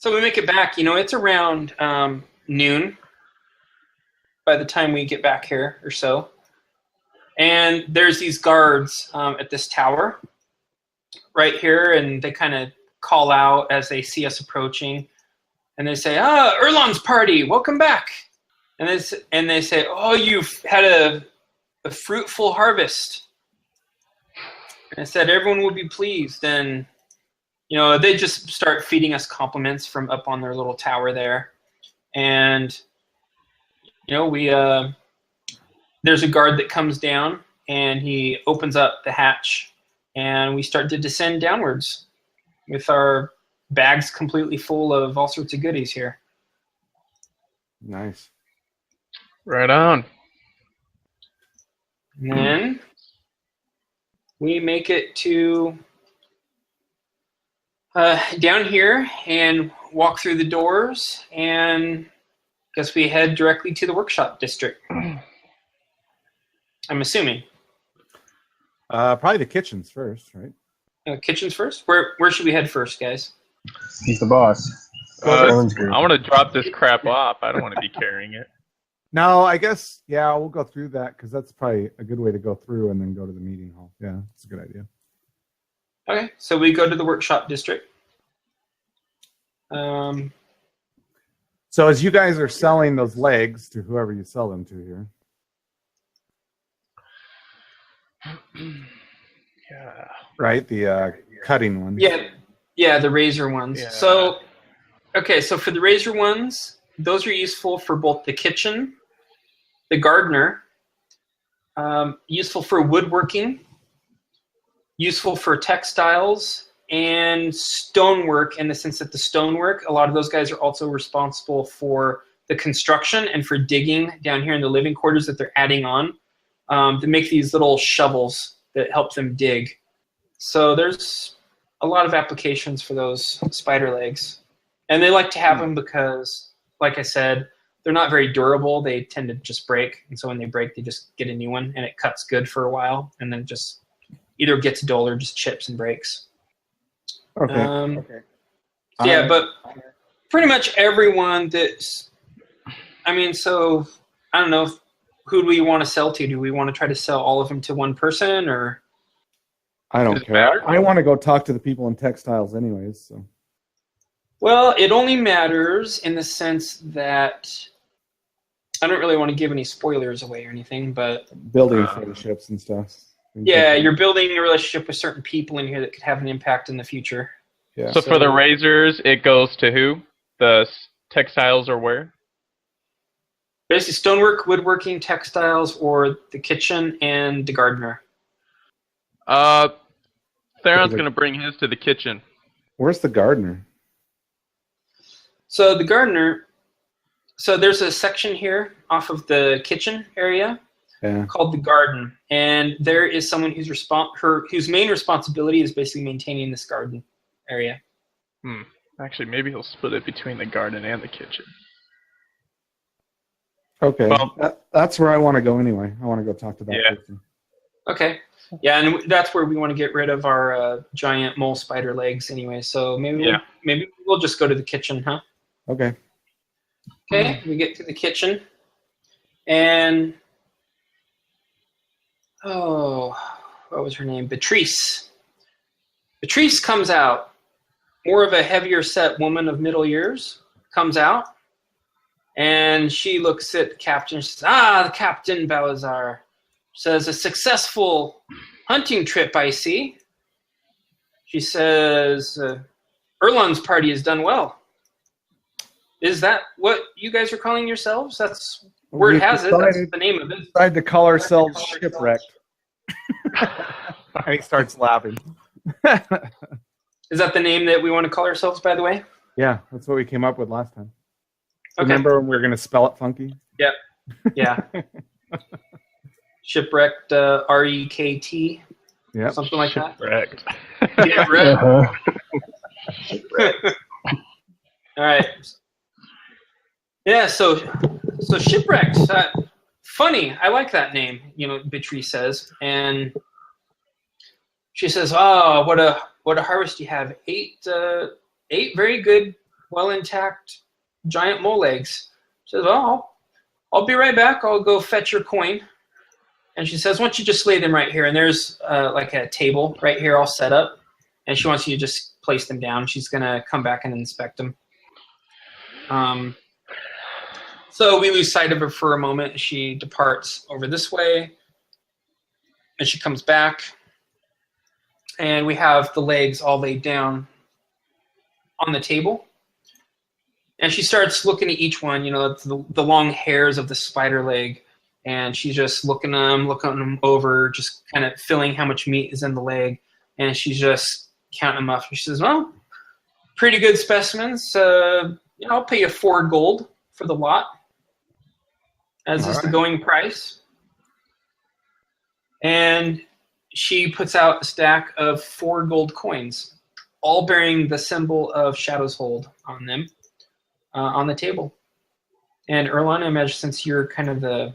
So we make it back. It's around noon by the time we get back here or so. And there's these guards at this tower right here, and they kind of call out as they see us approaching. And they say, Erlon's party, welcome back. And they say, oh, you've had a fruitful harvest. And I said, everyone will be pleased. And, they just start feeding us compliments from up on their little tower there. And, there's a guard that comes down, and he opens up the hatch, and we start to descend downwards with our bags completely full of all sorts of goodies here. Nice. Right on. And then we make it to down here and walk through the doors, and guess we head directly to the workshop district. I'm assuming. Probably the kitchens first, right? Kitchens first? Where should we head first, guys? He's the boss. I want to drop this crap off. I don't want to be carrying it. No, I guess, yeah, we'll go through that because that's probably a good way to go through and then go to the meeting hall. Yeah, that's a good idea. Okay, so we go to the workshop district. So as you guys are selling those legs to whoever you sell them to here. Yeah. Right, the cutting ones. Yeah, the razor ones. Yeah. So for the razor ones, those are useful for both the kitchen, the gardener, useful for woodworking, useful for textiles, and stonework, in the sense that the stonework, a lot of those guys are also responsible for the construction and for digging down here in the living quarters that they're adding on to make these little shovels that help them dig. So there's a lot of applications for those spider legs. And they like to have them because, like I said, they're not very durable. They tend to just break. And so when they break, they just get a new one, and it cuts good for a while, and then just either gets dull or just chips and breaks. Okay. Okay. Yeah, but pretty much everyone that's, so I don't know, who do we want to sell to? Do we want to try to sell all of them to one person, or? I don't care. I want to go talk to the people in textiles anyways. So. Well, it only matters in the sense that I don't really want to give any spoilers away or anything, but building friendships and stuff. Yeah, you're building a relationship with certain people in here that could have an impact in the future. Yeah. So for the razors, it goes to who? The textiles or where? Basically, stonework, woodworking, textiles, or the kitchen and the gardener. Theron's going to bring his to the kitchen. Where's the gardener? So the gardener, there's a section here off of the kitchen area called the garden, and there is someone whose main responsibility is basically maintaining this garden area. Actually, maybe he'll split it between the garden and the kitchen. Okay, well, that's where I want to go anyway. I want to go talk to that person. Okay. Yeah, and that's where we want to get rid of our giant mole spider legs anyway. So maybe we'll just go to the kitchen, huh? Okay. Okay, we get to the kitchen, and what was her name? Beatrice. Beatrice comes out, more of a heavier set woman of middle years, comes out, and she looks at the captain and says, the Captain Balazar. Says, a successful hunting trip, I see. She says, Erlon's party has done well. Is that what you guys are calling yourselves? That's word has it. That's the name of it. Decided to call ourselves Shipwrecked. And he starts laughing. Is that the name that we want to call ourselves, by the way? Yeah, that's what we came up with last time. Okay. Remember when we were going to spell it funky? Yep. Yeah. Shipwrecked, R-E-K-T. Yeah. Something like Shipwrecked. That. Yeah, right. Shipwrecked. All right. Yeah, so Shipwrecked. Funny. I like that name, Beatrice says. And she says, what a harvest you have. 8 very good well intact giant mole legs. She says, well, I'll be right back. I'll go fetch your coin. And she says, why don't you just lay them right here? And there's like a table right here all set up. And she wants you to just place them down. She's going to come back and inspect them. So we lose sight of her for a moment. She departs over this way. And she comes back. And we have the legs all laid down on the table. And she starts looking at each one, the long hairs of the spider leg. And she's just looking them over, just kind of feeling how much meat is in the leg. And she's just counting them up. She says, well, pretty good specimens. I'll pay you 4 gold for the lot, as is the going price. And she puts out a stack of 4 gold coins, all bearing the symbol of Shadow's Hold on them, on the table. And Erlon, I imagine since you're kind of the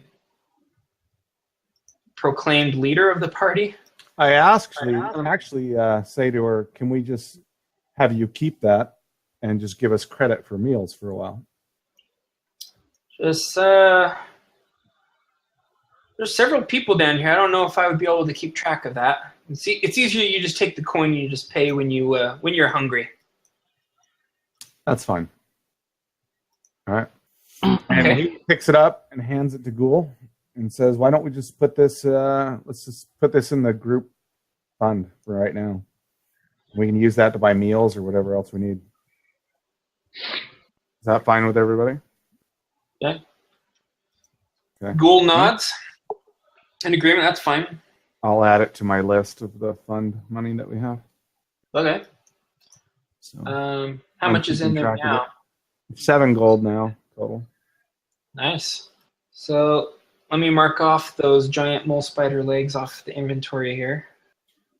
proclaimed leader of the party, I actually say to her, can we just have you keep that and just give us credit for meals for a while? Just there's several people down here. I don't know if I would be able to keep track of that. It's easier you just take the coin and you just pay when you're hungry. That's fine. All right. Okay. And he picks it up and hands it to Ghoul and says, why don't we just put this, let's just put this in the group fund for right now. We can use that to buy meals or whatever else we need. Is that fine with everybody? Yeah. Okay. Ghoul nods. In agreement, that's fine. I'll add it to my list of the fund money that we have. Okay. So, how much is in there now? 7 gold now, total. Nice. So let me mark off those giant mole spider legs off the inventory here.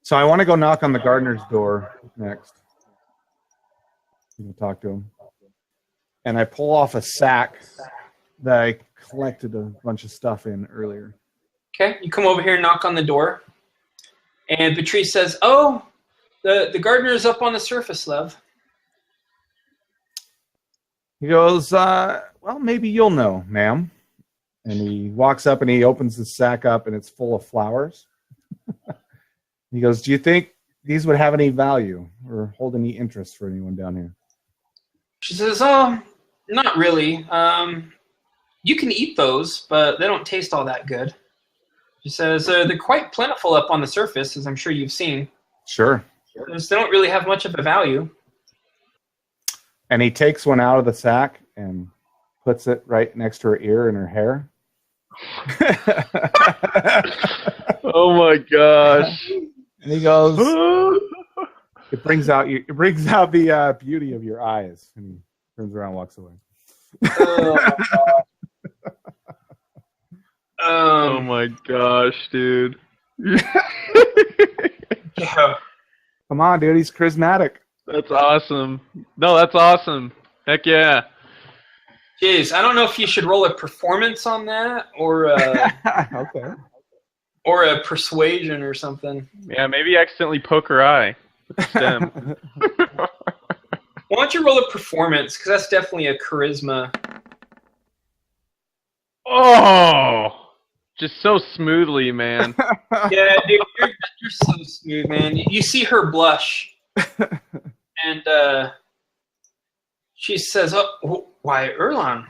So I want to go knock on the gardener's door next. You can talk to him. And I pull off a sack that I collected a bunch of stuff in earlier. Okay, you come over here and knock on the door. And Patrice says, oh, the gardener's up on the surface, love. He goes, well, maybe you'll know, ma'am. And he walks up and he opens the sack up and it's full of flowers. He goes, do you think these would have any value or hold any interest for anyone down here? She says, oh, not really. You can eat those, but they don't taste all that good. She says, they're quite plentiful up on the surface, as I'm sure you've seen. Sure. They don't really have much of a value. And he takes one out of the sack and puts it right next to her ear and her hair. Oh my gosh. And he goes, it brings out the beauty of your eyes. And he turns around and walks away. Oh my gosh, dude. Yeah. Come on, dude. He's charismatic. That's awesome. No, that's awesome. Heck yeah. Jeez, I don't know if you should roll a performance on that or Okay. or a persuasion or something. Yeah, maybe accidentally poke her eye with the stem. Why don't you roll a performance? Because that's definitely a charisma. Oh! Just so smoothly, man. Yeah, dude, you're so smooth, man. You see her blush. And she says, oh, why, Erlon?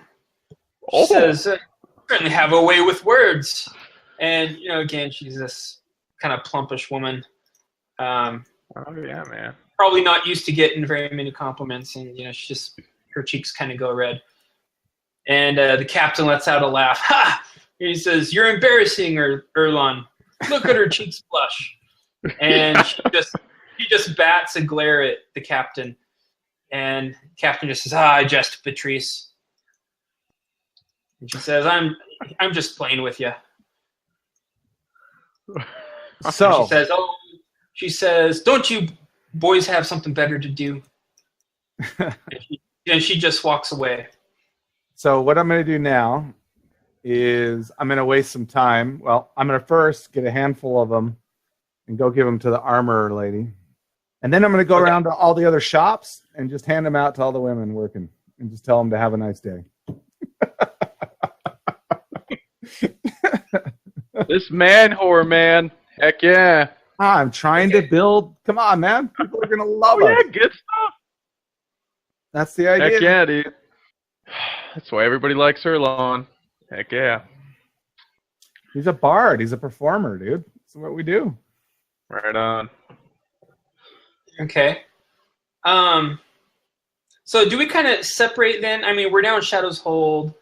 She says, you certainly have a way with words. And, again, she's this kind of plumpish woman. Oh, yeah, man. Probably not used to getting very many compliments. And, her cheeks kind of go red. And the captain lets out a laugh. Ha! And he says, you're embarrassing her, Erlon. Look at her cheeks blush. And she just bats a glare at the captain. And captain just says, I jest, Patrice. And she says, I'm just playing with you. So she says, don't you boys have something better to do? and she just walks away. So what I'm going to do now is I'm going to waste some time. Well, I'm going to first get a handful of them and go give them to the armor lady. And then I'm going to go Okay. around to all the other shops and just hand them out to all the women working and just tell them to have a nice day. This man whore, man. Heck yeah. I'm trying to build. Come on, man. People are going to love Oh us. yeah, good stuff. That's the idea. Heck yeah, dude. That's why everybody likes Erlon. Heck yeah. He's a bard. He's a performer, dude. That's what we do. Right on. Okay. So do we kind of separate then? I mean, we're down Shadow's Hold.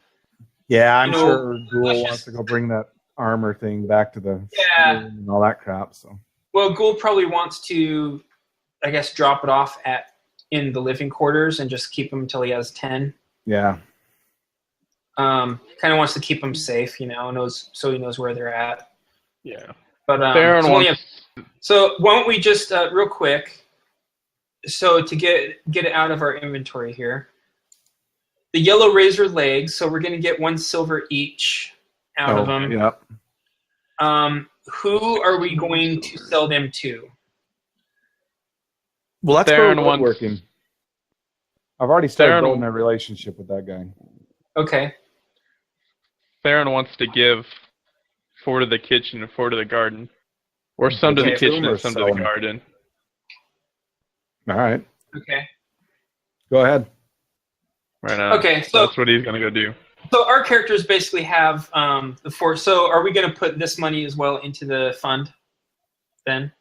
Yeah, I'm You know, sure Ghoul let's wants just- to go bring that armor thing back to the Yeah. room and all that crap. So Well, Gould probably wants to, I guess, drop it off in the living quarters and just keep him until he has 10. yeah, Kind of wants to keep them safe, you know, so he knows where they're at. Yeah. But Theron so, wants. so why don't we just real quick? So to get it out of our inventory here, the yellow razor legs. So we're going to get 1 silver each out of them. Yep. Who are we going to sell them to? Well, let's Theron go wants- woodworking. I've already started Theron- building a relationship with that guy. Okay. Theron wants to give 4 to the kitchen and 4 to the garden. Or some to the Okay, kitchen or and some to the selling. garden. All right, Okay. go ahead. Right on. Okay, so- that's what he's going to go do. So our characters basically have the 4. So are we going to put this money as well into the fund then?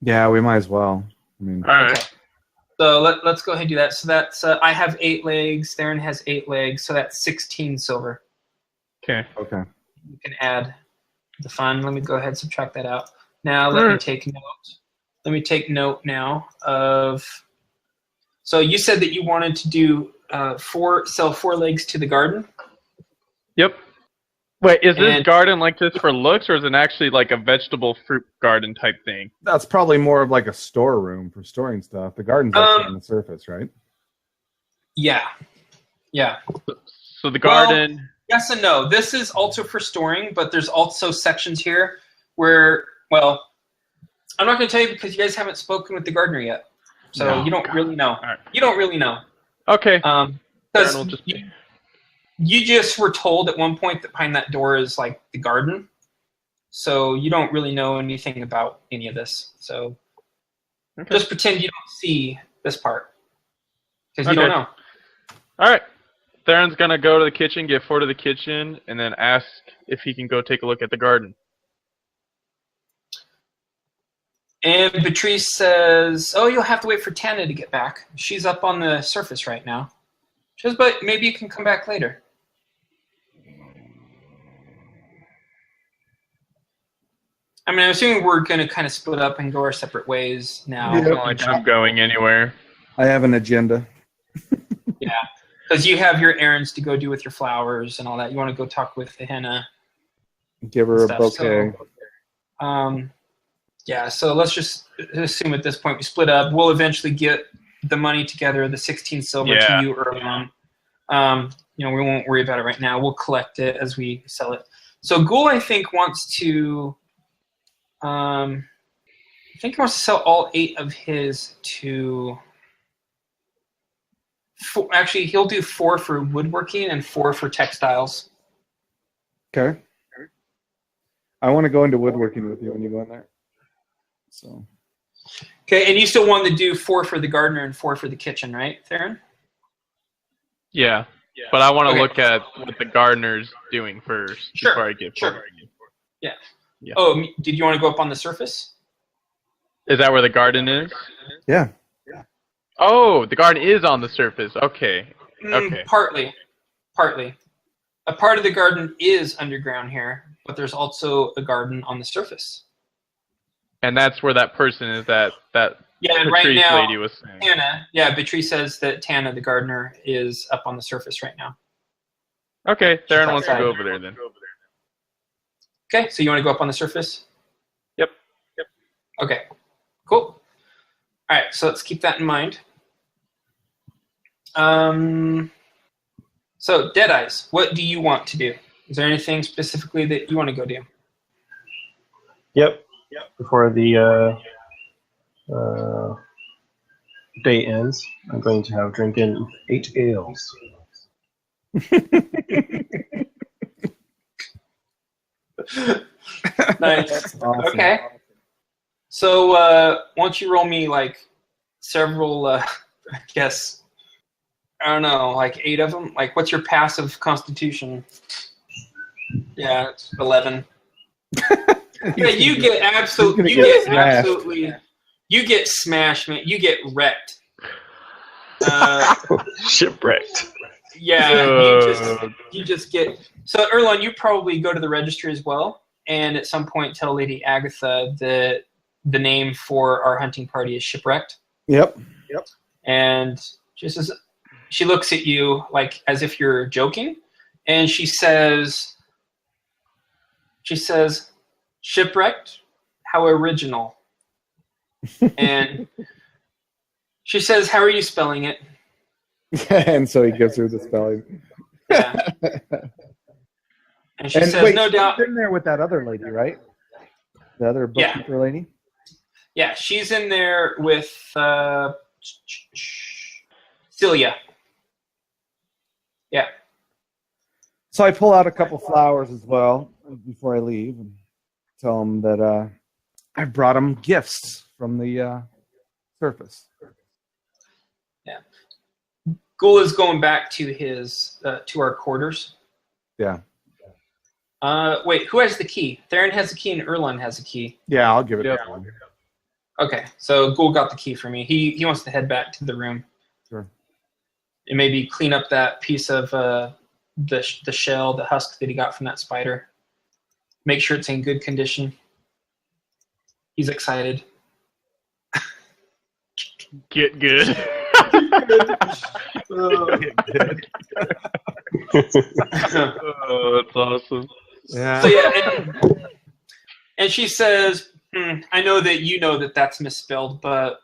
Yeah, we might as well. I mean, All right. Okay. So let's go ahead and do that. So that's I have 8 legs. Theron has 8 legs. So that's 16 silver. Okay. okay. You can add the fund. Let me go ahead and subtract that out. Now let me Alright. take note. Let me take note now of. So you said that you wanted to do sell 4 legs to the garden. Yep. Wait, is this And- garden like this for looks, or is it actually like a vegetable fruit garden type thing? That's probably more of like a storeroom for storing stuff. The garden's actually on the surface, right? Yeah. Yeah. So the garden. Yes and no. This is also for storing, but there's also sections here where, well, I'm not going to tell you because you guys haven't spoken with the gardener yet. So No, you don't God. really know. Alright. You don't really know. Okay. Because Theron will just. you just were told at one point that behind that door is like the garden. So you don't really know anything about any of this. So Okay. just pretend you don't see this part. Because you Okay. don't know. All right. Theron's gonna go to the kitchen, get 4 to the kitchen, and then ask if he can go take a look at the garden. And Beatrice says, "Oh, you'll have to wait for Tana to get back. She's up on the surface right now." She says, "But maybe you can come back later." I mean, I'm assuming we're going to kind of split up and go our separate ways now. It's not like I'm going anywhere. I have an agenda. Yeah, because you have your errands to go do with your flowers and all that. You want to go talk with the henna. Give her a Stuff, bouquet. Yeah, so let's just assume at this point we split up. We'll eventually get the money together, the 16 silver Yeah. to you early on. We won't worry about it right now. We'll collect it as we sell it. So Ghoul, I think, wants to sell all 8 of his to... Actually, he'll do 4 for woodworking and 4 for textiles. Okay. I want to go into woodworking with you when you go in there. So Okay, and you still want to do 4 for the gardener and 4 for the kitchen, right, Theron? Yeah. But I want to Okay. look at what the gardener's doing first Sure, before I get sure. 4. Yeah. Yeah. Oh, did you want to go up on the surface? Is that where the garden is? yeah, Oh, the garden is on the surface. Okay. Okay. Partly. A part of the garden is underground here, but there's also a garden on the surface. And that's where that person is that Yeah, and right Patrice now, lady was saying. Tana, yeah, Beatrice says that Tana, the gardener, is up on the surface right now. Okay, Theron wants to outside. go over there then. Okay, so you want to go up on the surface? Yep. Okay, cool. All right, so let's keep that in mind. So, Deadeyes, what do you want to do? Is there anything specifically that you want to go do? Yep. Before the day ends, I'm going to have drinking 8 ales. Nice. Awesome. Okay. So why don't you roll me like several, I guess, I don't know, like 8 of them? Like, what's your passive constitution? Yeah, it's 11. Yeah, you get absolutely, you get smashed, man. You get wrecked. Shipwrecked. Yeah, you just get. So, Erlon, you probably go to the registry as well, and at some point tell Lady Agatha that the name for our hunting party is Shipwrecked. Yep. And she looks at you like as if you're joking, and she says, "Shipwrecked? How original." And she says, "How are you spelling it?" And so he gives her the spelling. Yeah. And she says, wait, "No doubt." she's in there with that other lady, right? The other bookkeeper lady? Yeah, she's in there with Celia. Yeah. So I pull out a couple flowers as well before I leave and tell them that I brought them gifts from the surface. Yeah. Ghoul is going back to his to our quarters. Yeah. Wait, who has the key? Theron has the key and Erlon has the key. Yeah, I'll give it Yep. to him. Okay, so Ghoul got the key for me. He wants to head back to the room. Sure. And maybe clean up that piece of the shell, the husk that he got from that spider. Make sure it's in good condition. He's excited. Get good. Oh, that's awesome. Yeah. So yeah, and she says, "I know that you know that that's misspelled, but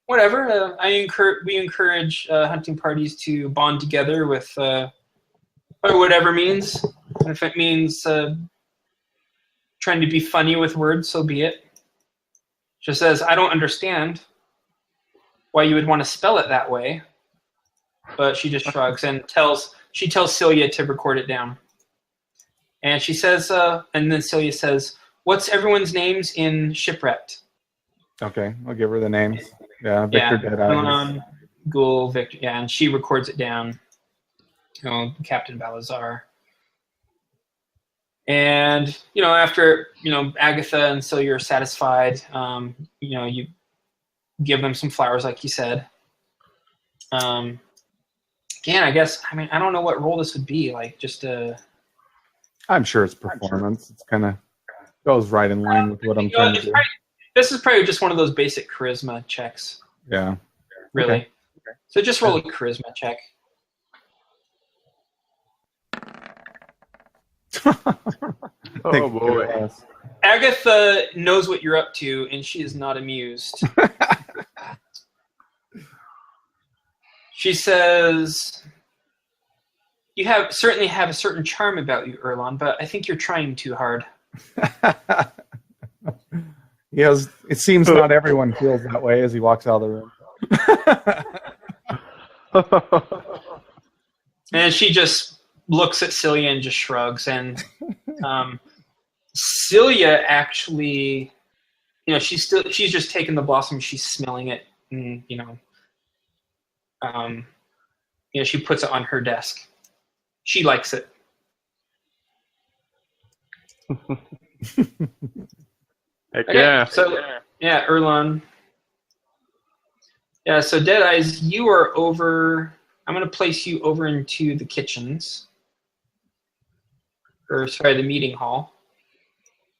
whatever. We encourage hunting parties to bond together with by whatever means. And if it means trying to be funny with words, so be it." She says, "I don't understand why you would want to spell it that way," but she just shrugs and tells Celia to record it down. And she says, and then Celia says, "What's everyone's names in Shipwrecked?" Okay, I'll give her the names. Yeah, Victor Deadeye. Ghoul, Victor, yeah, and she records it down. Captain Balazar. And, after, Agatha and Celia are satisfied, you give them some flowers like you said. Again, I guess, I don't know what role this would be, like just a... I'm sure it's performance. It's kind of goes right in line with what I'm trying to do. This is probably just one of those basic charisma checks. Yeah. Really. Okay. So just roll a charisma check. Oh boy. Agatha knows what you're up to, and she is not amused. She says, "You certainly have a certain charm about you, Erlon, but I think you're trying too hard." Yes, it seems not everyone feels that way as he walks out of the room. And she just looks at Celia and just shrugs. And Celia actually, she's just taking the blossom, she's smelling it, and she puts it on her desk. She likes it. Heck Okay, yeah. So yeah, Erlon. Yeah, so Deadeyes, you are over. I'm going to place you over into the kitchens. Or sorry, the meeting hall.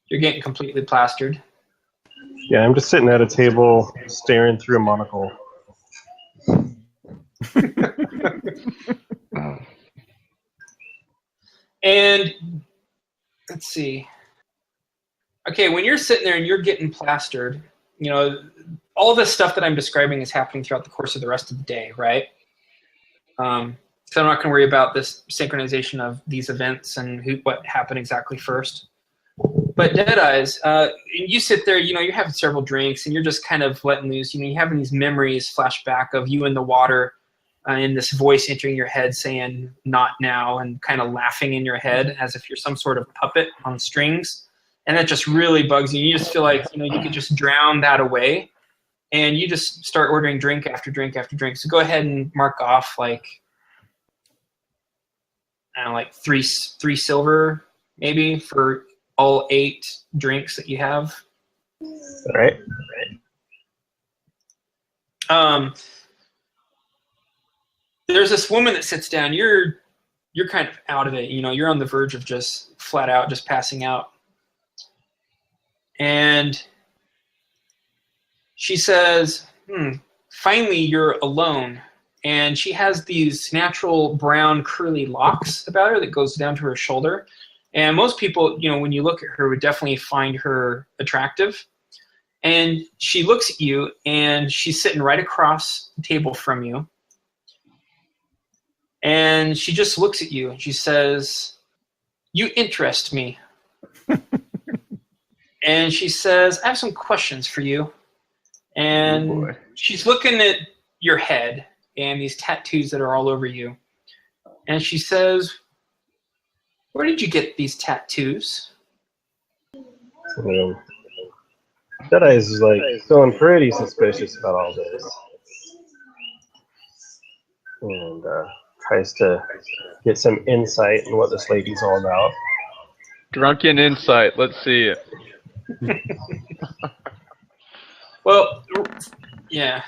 You're getting completely plastered. Yeah, I'm just sitting at a table staring through a monocle. And let's see. Okay, when you're sitting there and you're getting plastered, all this stuff that I'm describing is happening throughout the course of the rest of the day, right? So I'm not going to worry about this synchronization of these events and what happened exactly first. But Deadeyes, you sit there, you're having several drinks, and you're just kind of letting loose. You're having these memories flash back of you in the water, and this voice entering your head saying, "Not now," and kind of laughing in your head as if you're some sort of puppet on strings. And that just really bugs you. You just feel like, you could just drown that away. And you just start ordering drink after drink after drink. So go ahead and mark off like 3 silver maybe for all 8 drinks that you have. All right. There's this woman that sits down. You're kind of out of it. You're on the verge of just flat out just passing out. And she says, finally you're alone. And she has these natural brown curly locks about her that goes down to her shoulder. And most people, when you look at her, would definitely find her attractive. And she looks at you, and she's sitting right across the table from you. And she just looks at you, and she says, "You interest me." And she says, "I have some questions for you." And she's looking at your head and these tattoos that are all over you. And she says, "Where did you get these tattoos?" Jedi is feeling pretty suspicious about all this, and tries to get some insight on what this lady's all about. Drunken insight. Let's see it. Well, yeah.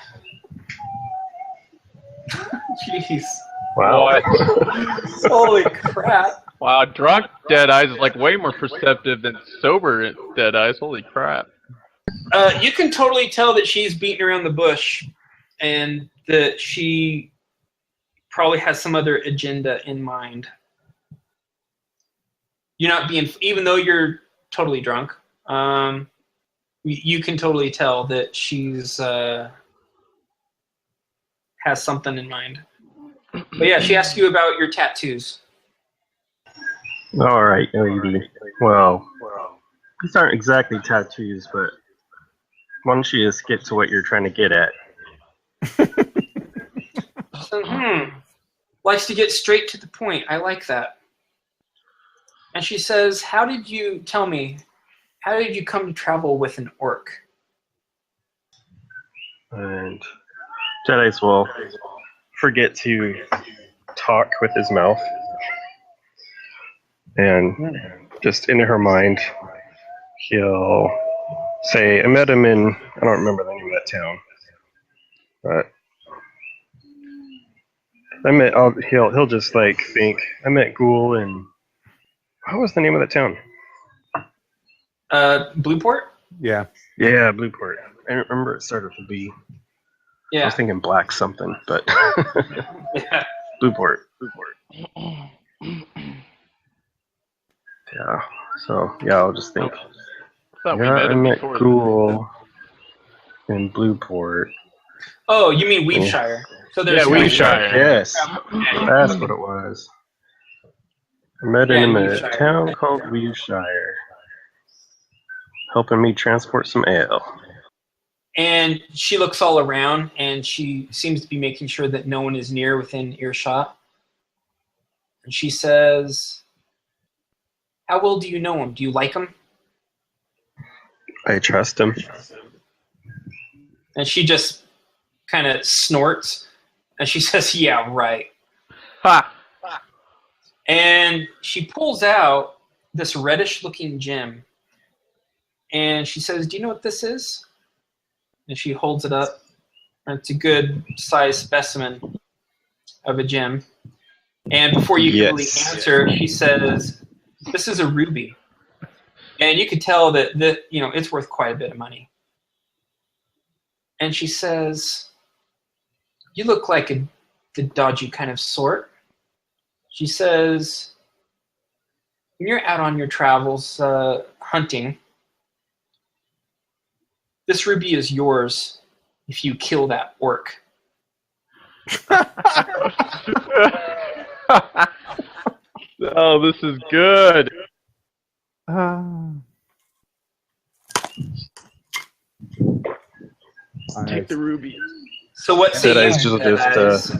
Jeez. Wow. What? Holy crap. Wow, drunk Deadeyes is way more perceptive than sober Deadeyes. Holy crap. You can totally tell that she's beating around the bush and that she probably has some other agenda in mind. You're not being, even though you're totally drunk, you can totally tell that she's has something in mind. But yeah, she asked you about your tattoos. All right, lady. Well, these aren't exactly tattoos, but why don't you just get to what you're trying to get at? Likes to get straight to the point. I like that. And she says, how did you come to travel with an orc? And Jedi's will forget to talk with his mouth. And just in her mind, he'll say, I met him in, I don't remember the name of that town, but he'll just think, I met Ghoul in, what was the name of that town? Blueport? Yeah. Yeah, Blueport. I remember it started with a B. Yeah. I was thinking Black something, but Yeah. Blueport. Yeah. So I'll just think. I thought we Yeah, met I him met before. Ghoul in Blueport. Oh, you mean Weaveshire. So there's Yeah, Weaveshire. Yes, Yeah. that's what it was. I met him in a Weaveshire. town called Weaveshire, helping me transport some ale. And she looks all around, and she seems to be making sure that no one is near within earshot. And she says, how well do you know him? Do you like him? I trust him. And she just kind of snorts, and she says, yeah, right. Ha! And she pulls out this reddish-looking gem, and she says, do you know what this is? And she holds it up. And it's a good-sized specimen of a gem. And before you can really answer, she says, this is a ruby. And you could tell that it's worth quite a bit of money. And she says, you look like the dodgy kind of sort. She says, when you're out on your travels hunting, this ruby is yours if you kill that orc. Oh, this is good. Take the ruby. So what say Dead you? Eyes will just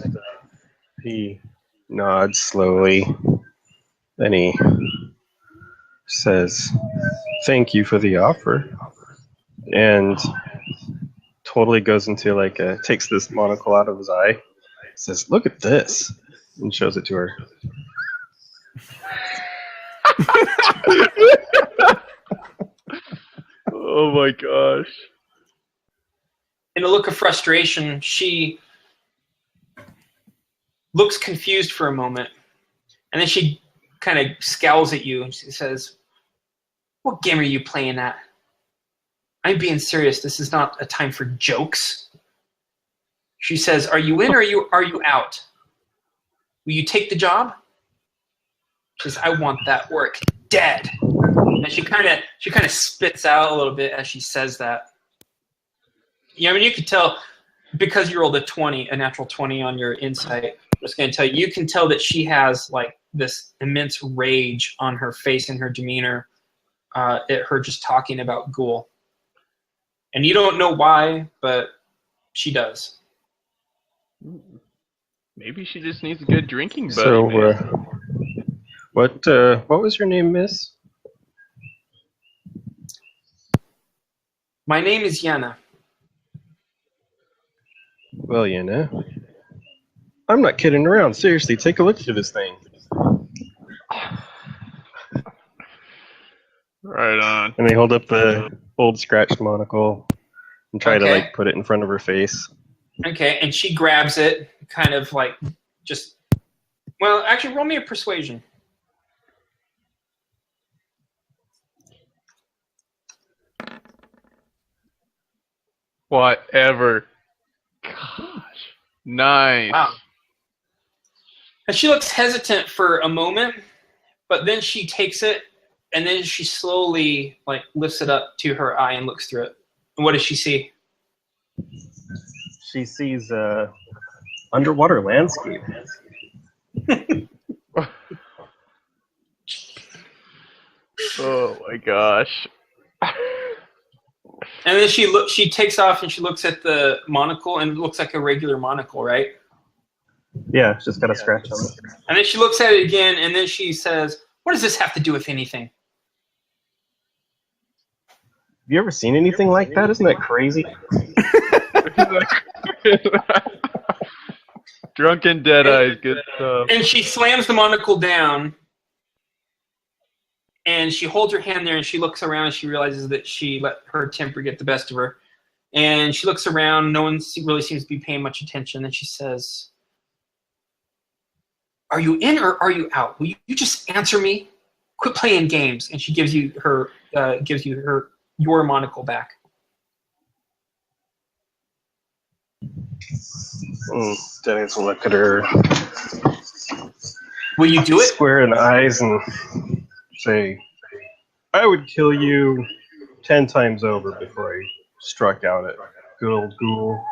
he nods slowly. Then he says, "Thank you for the offer," and totally goes into like takes this monocle out of his eye. Says, "Look at this," and shows it to her. Oh my gosh. In a look of frustration, she looks confused for a moment, and then she kind of scowls at you and she says, "What game are you playing at? I'm being serious. This is not a time for jokes." She says, "Are you in or are you out? Will you take the job?" She says, "I want that work dead." And she kind of spits out a little bit as she says that. Yeah, I mean, you could tell because you rolled a natural 20 on your insight. I'm just going to tell you, you can tell that she has like this immense rage on her face and her demeanor at her just talking about Ghoul. And you don't know why, but she does. Maybe she just needs a good drinking buddy. So, man. what was your name, Miss? My name is Yana. Well, Yana, I'm not kidding around. Seriously, take a look at this thing. Right on. And they hold up the old scratched monocle and try to like put it in front of her face. Okay, and she grabs it, kind of like just. Well, actually, roll me a persuasion. Whatever. Gosh. Nice. Wow. And she looks hesitant for a moment, but then she takes it, and then she slowly like lifts it up to her eye and looks through it. And what does she see? She sees underwater landscape. Oh my gosh. And then she takes off and she looks at the monocle, and it looks like a regular monocle, right? Yeah, it's just got a scratch on it. And then she looks at it again, and then she says, "What does this have to do with anything?" Have you ever seen anything like that? Isn't that crazy? Drunken Dead Eyes, good stuff. And she slams the monocle down, and she holds her hand there, and she looks around, and she realizes that she let her temper get the best of her. And she looks around. No one really seems to be paying much attention. And she says, "Are you in or are you out? Will you just answer me? Quit playing games." And she gives you your monocle back. Dennis will look at her, Will you do it? square in the eyes, and say, "I would kill you 10 times over before I struck out at good old Ghoul."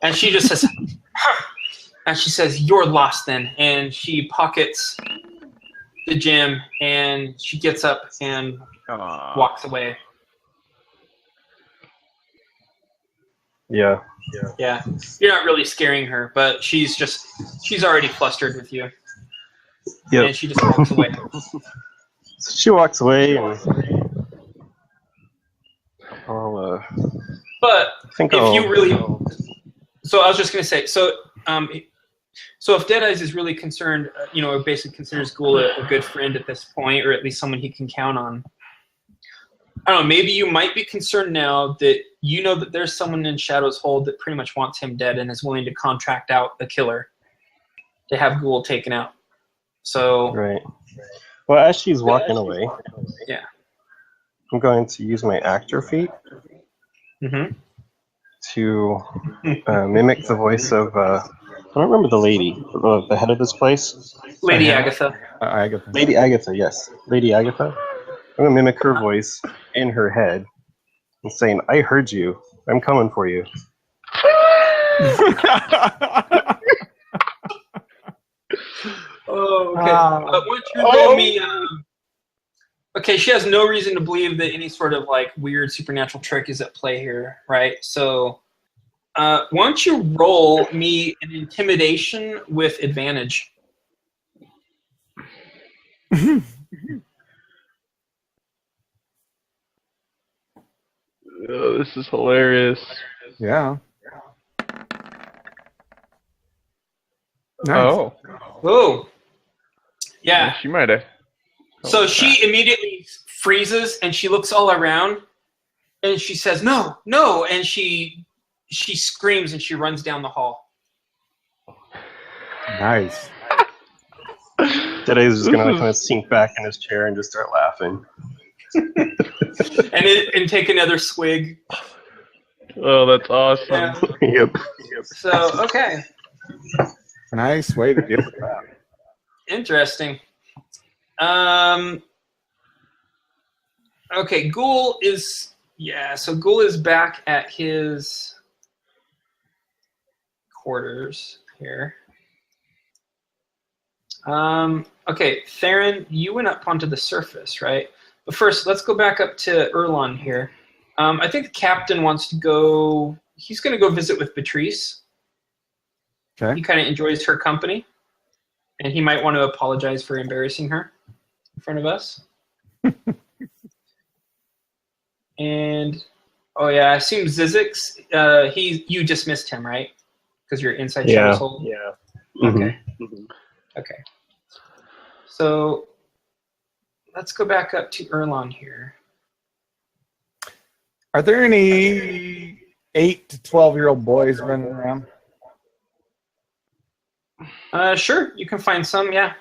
And she just says, and she says, "You're lost then." And she pockets the gem, and she gets up and walks away. Yeah. Yeah. You're not really scaring her, but she's already flustered with you. Yep. And she just walks away. So she walks away, and I'll, But think if I'll, you really, so I was just going to say, so if Dead Eyes is really concerned, or basically considers Ghoul a good friend at this point, or at least someone he can count on, I don't know, maybe you might be concerned now that you know that there's someone in Shadow's Hold that pretty much wants him dead and is willing to contract out a killer to have Ghoul taken out. So, right. Well, as she's walking away, yeah. I'm going to use my actor feat Mm-hmm. to mimic the voice of, I don't remember the lady, the head of this place. Lady Agatha. Agatha. Lady Agatha, yes. Lady Agatha. I'm going to mimic her voice in her head and saying, "I heard you. I'm coming for you." Oh, okay. Why don't you roll me? Okay, she has no reason to believe that any sort of like weird supernatural trick is at play here, right? So, why don't you roll me an intimidation with advantage? Oh, this is hilarious. Yeah. Nice. Oh. Whoa. Yeah. She might have. So she immediately freezes and she looks all around and she says, "No, no!" And she screams and she runs down the hall. Nice. Today's just gonna kind of sink back in his chair and just start laughing. and take another swig. Oh, that's awesome. Yeah. Yep. So, okay. Nice way to deal with that. Interesting. Okay, Ghoul is back at his quarters here. Okay, Theron, you went up onto the surface, right? But first, let's go back up to Erlon here. I think the captain wants to go. He's going to go visit with Patrice. Okay. He kind of enjoys her company, and he might want to apologize for embarrassing her in front of us. And oh yeah, I assume Zizix. You dismissed him, right? Because you're inside Shadow's Hold. Yeah. Okay. Mhm. Okay. So let's go back up to Erlon here. Are there any 8 to 12-year-old boys running around? Sure, you can find some, yeah.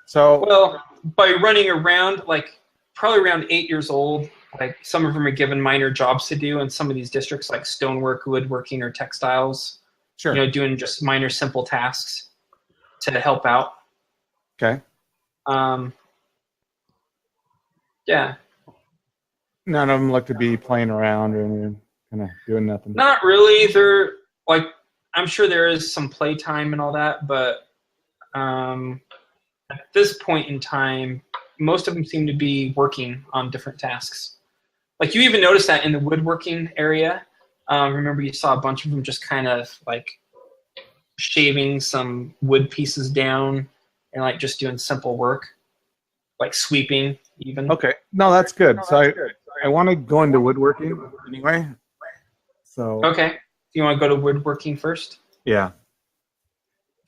So, Well, by running around, like probably around 8 years old, like some of them are given minor jobs to do in some of these districts, like stonework, woodworking, or textiles. sure. You know, doing just minor, simple tasks to help out. Okay. Yeah, None of them look to be playing around or anything, kind of doing nothing. not really. They're like, I'm sure there is some playtime and all that, but at this point in time, most of them seem to be working on different tasks. Like, you even noticed that in the woodworking area. Remember, you saw a bunch of them just kind of like shaving some wood pieces down and like just doing simple work, like sweeping even. Okay. No, that's good. So I want to go into woodworking anyway. So Okay. You want to go to woodworking first? yeah.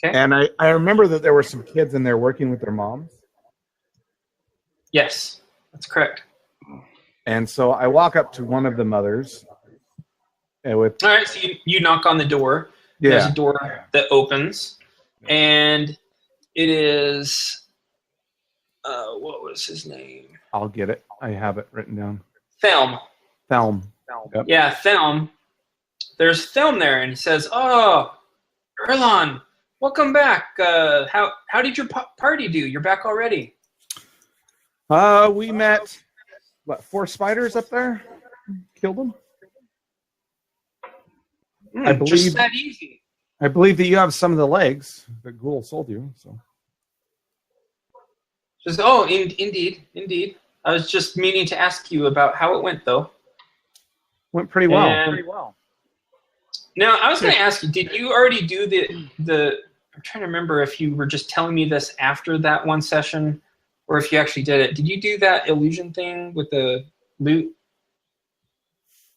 Okay. And I remember that there were some kids in there working with their moms. Yes, that's correct. And so I walk up to one of the mothers and with All right, so you knock on the door. There's yeah. a door that opens, and it is, what was his name? I'll get it. I have it written down. Thelm. Thelm. Yep. Yeah, Thelm. There's Thelm there, and he says, "Oh, Erlon, welcome back. How did your party do? You're back already." We met, 4 spiders up there? Killed them? I believe- just that easy. I believe that you have some of the legs that Ghoul sold you. So Just indeed. I was just meaning to ask you about how it went, though. went pretty well. And- Now, I was going to ask you, did you already do the? I'm trying to remember if you were just telling me this after that one session, or if you actually did it. Did you do that illusion thing with the loot?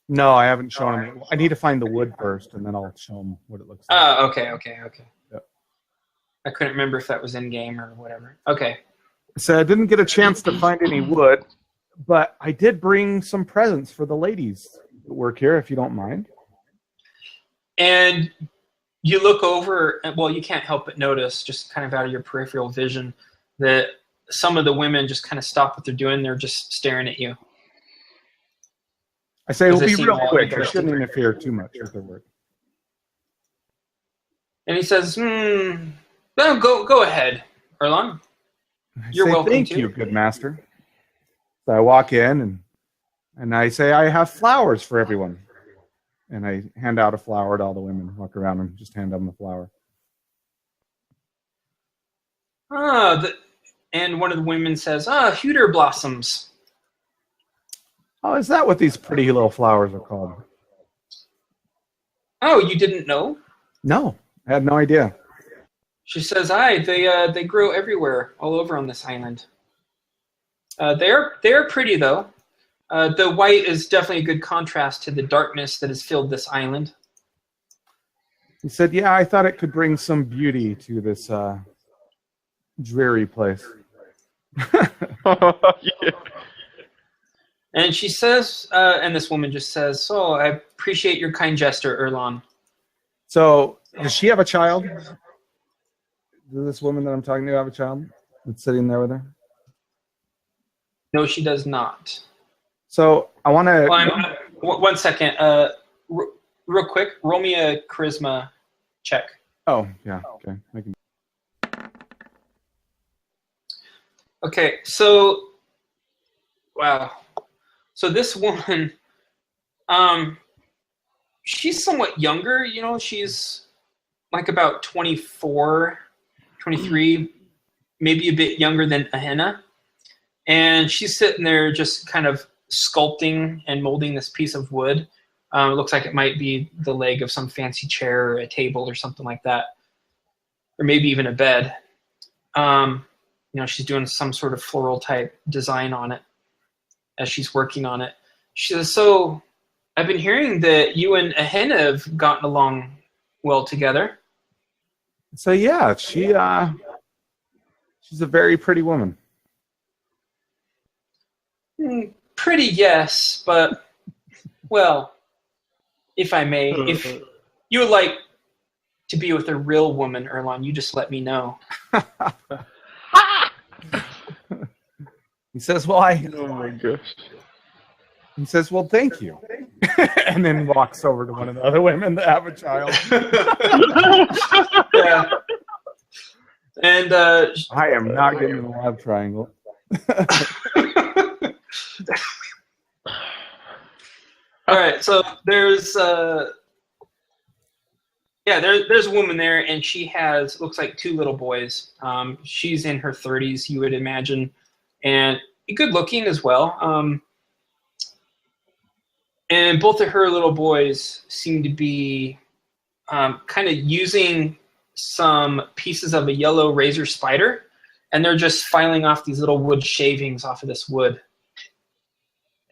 No, I haven't shown him. I need to find the wood first, and then I'll show him what it looks like. Oh, okay. Yep. I couldn't remember if that was in game or whatever. Okay. So I didn't get a chance to find any wood, but I did bring some presents for the ladies that work here, if you don't mind. And you look over, and well, you can't help but notice, just kind of out of your peripheral vision, that some of the women just kind of stop what they're doing. They're just staring at you. I say Does it'll it be seem real all quick. I interested? shouldn't interfere too much with their work. And he says, no, go ahead, Erlon. I You're say, welcome thank to. you, good master. So I walk in and I say, I have flowers for everyone. And I hand out a flower to all the women. Walk around and just hand them the flower. and one of the women says, Hooter blossoms. Oh, is that what these pretty little flowers are called? Oh, you didn't know? No, I had no idea. She says, aye, they grow everywhere, all over on this island. They're pretty, though. The white is definitely a good contrast to the darkness that has filled this island. He said, yeah, I thought it could bring some beauty to this dreary place. Yeah. And she says, and this woman just says, I appreciate your kind gesture, Erlon. So, does she have a child? Does this woman that I'm talking to have a child that's sitting there with her? No, she does not. So, I want to... One second. Real quick, roll me a charisma check. Oh, yeah, okay. I can... Okay, so... Wow. So this woman, she's somewhat younger, she's like about 24, 23, maybe a bit younger than Ahenna. And she's sitting there just kind of sculpting and molding this piece of wood. It looks like it might be the leg of some fancy chair or a table or something like that. Or maybe even a bed. She's doing some sort of floral type design on it as she's working on it. She says, so I've been hearing that you and Ahenna have gotten along well together. So yeah, she's a very pretty woman. Pretty, yes, but, well, if I may, if you would like to be with a real woman, Erlon, you just let me know. He says, well, Oh my gosh. He says, well, thank you. And then walks over to one of the other women that have a child. Yeah. And I am not getting the love triangle. all right, so there's there's a woman there, and she has, looks like, two little boys. She's in her 30s, you would imagine, and good looking as well. And both of her little boys seem to be kind of using some pieces of a yellow razor spider, and they're just filing off these little wood shavings off of this wood.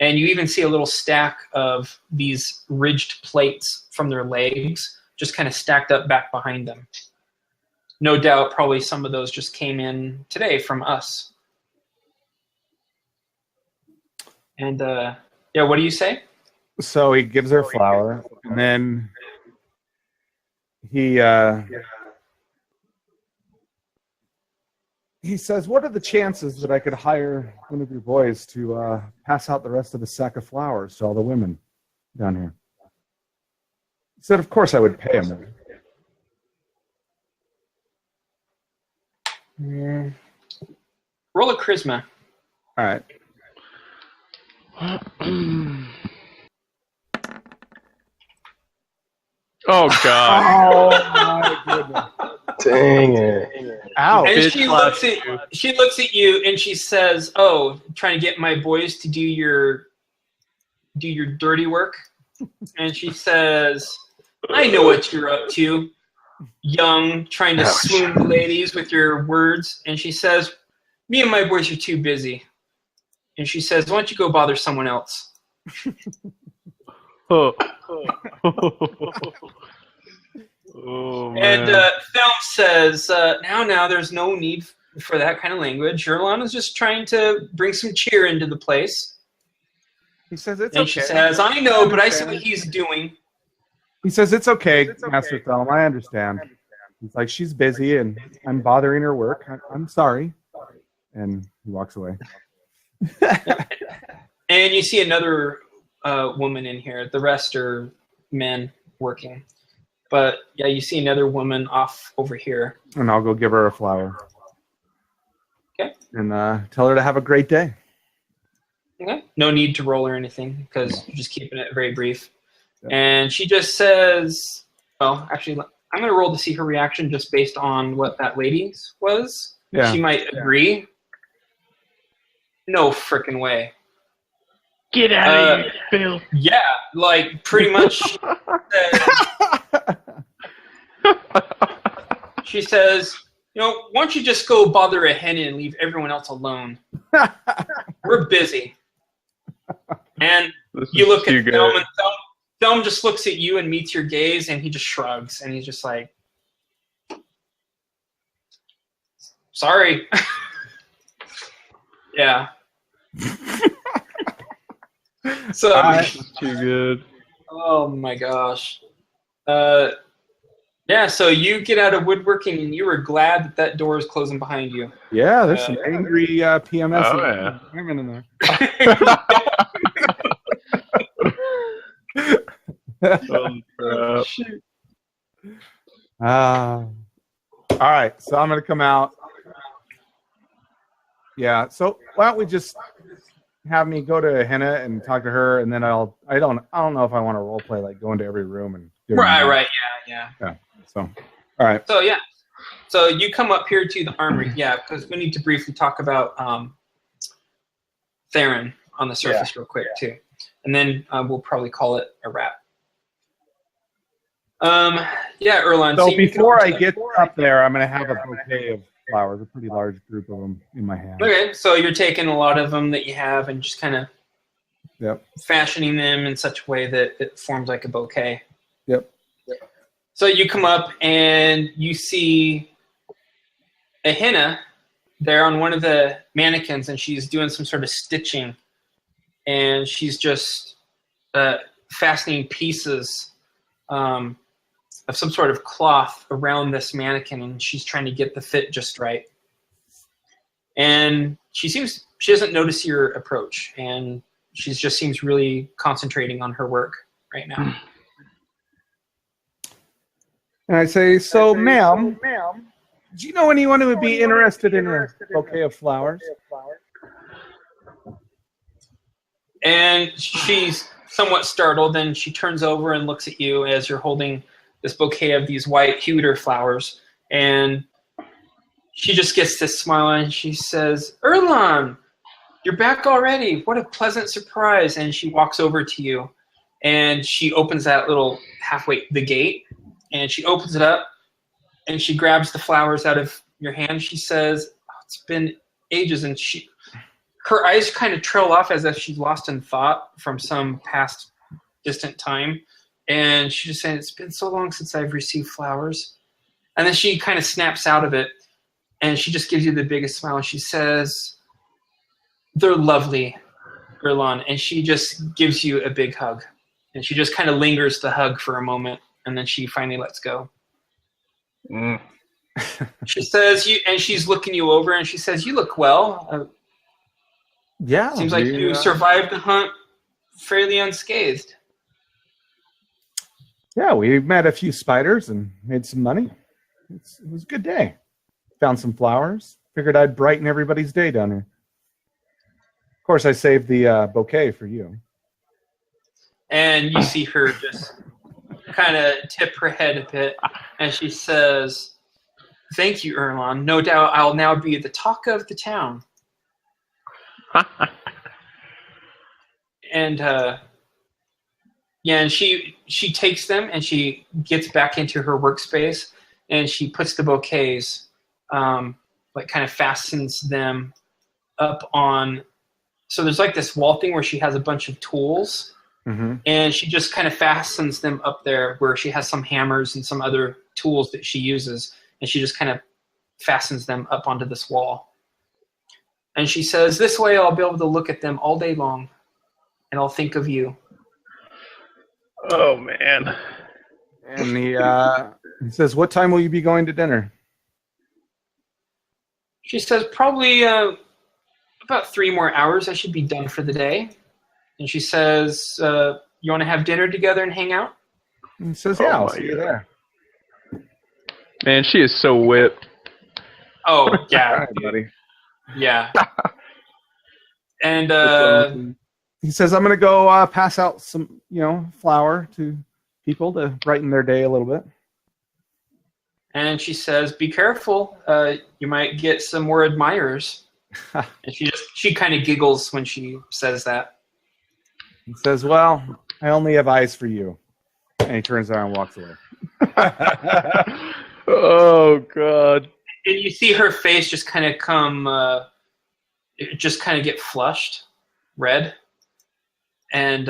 And you even see a little stack of these ridged plates from their legs just kind of stacked up back behind them. No doubt probably some of those just came in today from us. And what do you say? So he gives her a flower, and then he says, what are the chances that I could hire one of your boys to pass out the rest of the sack of flowers to all the women down here? He said, of course I would pay him. Roll a charisma. All right. Oh god. Oh my goodness. Dang it. Ow. And bitch she looks at you and she says, trying to get my boys to do your dirty work. And she says, I know what you're up to, young, trying to swoon the ladies with your words. And she says, me and my boys are too busy. And she says, why don't you go bother someone else? Oh man. And Thelm says, now, there's no need for that kind of language. Erlon is just trying to bring some cheer into the place. He says, it's And okay. she says, I know, but I see what he's doing. He says, it's okay, Master Thelm, I understand. He's like, she's busy and I'm bothering her work. I'm sorry. And he walks away. And you see another woman in here. The rest are men working. But, yeah, you see another woman off over here. And I'll go give her a flower. Okay. And tell her to have a great day. Okay. No need to roll or anything because you're just keeping it very brief. Yeah. And she just says, well, actually, I'm going to roll to see her reaction just based on what that lady's was. Yeah. She might agree No frickin' way. Get out of here, Bill. Yeah, like pretty much. She says, why don't you just go bother a hen and leave everyone else alone? We're busy. And you look at Thelm, and Thelm just looks at you and meets your gaze, and he just shrugs, and he's just like, sorry. Yeah. So That's too good. oh my gosh. Yeah, so you get out of woodworking, and you were glad that door is closing behind you. Yeah, there's some angry PMS women in there. Oh, crap. Shoot. All right, so I'm gonna come out. Yeah, so why don't we just have me go to Henna and talk to her, and then I don't know if I want to role play like go into every room and Right, yeah. So, all right. So yeah, so you come up here to the armory, yeah, because we need to briefly talk about Theron on the surface real quick too, and then we'll probably call it a wrap. Yeah, Erlon. So before I get up there, I'm gonna have a bouquet of flowers, a pretty large group of them in my hand. Okay, so you're taking a lot of them that you have and just kind of fashioning them in such a way that it forms like a bouquet. Yep. So you come up and you see a henna there on one of the mannequins, and she's doing some sort of stitching, and she's just fastening pieces of some sort of cloth around this mannequin, and she's trying to get the fit just right. And she doesn't notice your approach, and she just seems really concentrating on her work right now. And I say, so, ma'am, do you know anyone who would be interested in a bouquet of flowers? And she's somewhat startled, and she turns over and looks at you as you're holding this bouquet of these white hewter flowers. And she just gets this smile, and she says, Erlon, you're back already. What a pleasant surprise. And she walks over to you, and she opens that little the gate, and she opens it up, and she grabs the flowers out of your hand. She says, it's been ages. And her eyes kind of trail off as if she's lost in thought from some past distant time. And she just said, it's been so long since I've received flowers. And then she kind of snaps out of it, and she just gives you the biggest smile. And she says, they're lovely, Erlon. And she just gives you a big hug. And she just kind of lingers the hug for a moment, and then she finally lets go. She says, and she's looking you over, and she says, you look well. Yeah. Seems like you survived the hunt fairly unscathed. Yeah, we met a few spiders and made some money. It was a good day. Found some flowers. Figured I'd brighten everybody's day down here. Of course, I saved the bouquet for you. And you see her just kind of tip her head a bit, and she says, thank you, Erlon. No doubt I'll now be the talk of the town. And and she takes them, and she gets back into her workspace, and she puts the bouquets, like kind of fastens them up on. So there's like this wall thing where she has a bunch of tools, and she just kind of fastens them up there where she has some hammers and some other tools that she uses, and she just kind of fastens them up onto this wall. And she says, this way I'll be able to look at them all day long, and I'll think of you. Oh, man. And he says, what time will you be going to dinner? She says, probably about 3 more hours I should be done for the day. And she says, you want to have dinner together and hang out? And he says, yeah, I'll see you there. Man, she is so whipped. Oh, yeah. All right, buddy. Yeah. And he says, I'm going to go pass out some, flour to people to brighten their day a little bit. And she says, be careful. You might get some more admirers. And she kind of giggles when she says that. He says, well, I only have eyes for you. And he turns around and walks away. Oh, God. And you see her face just kind of just kind of get flushed, red. And,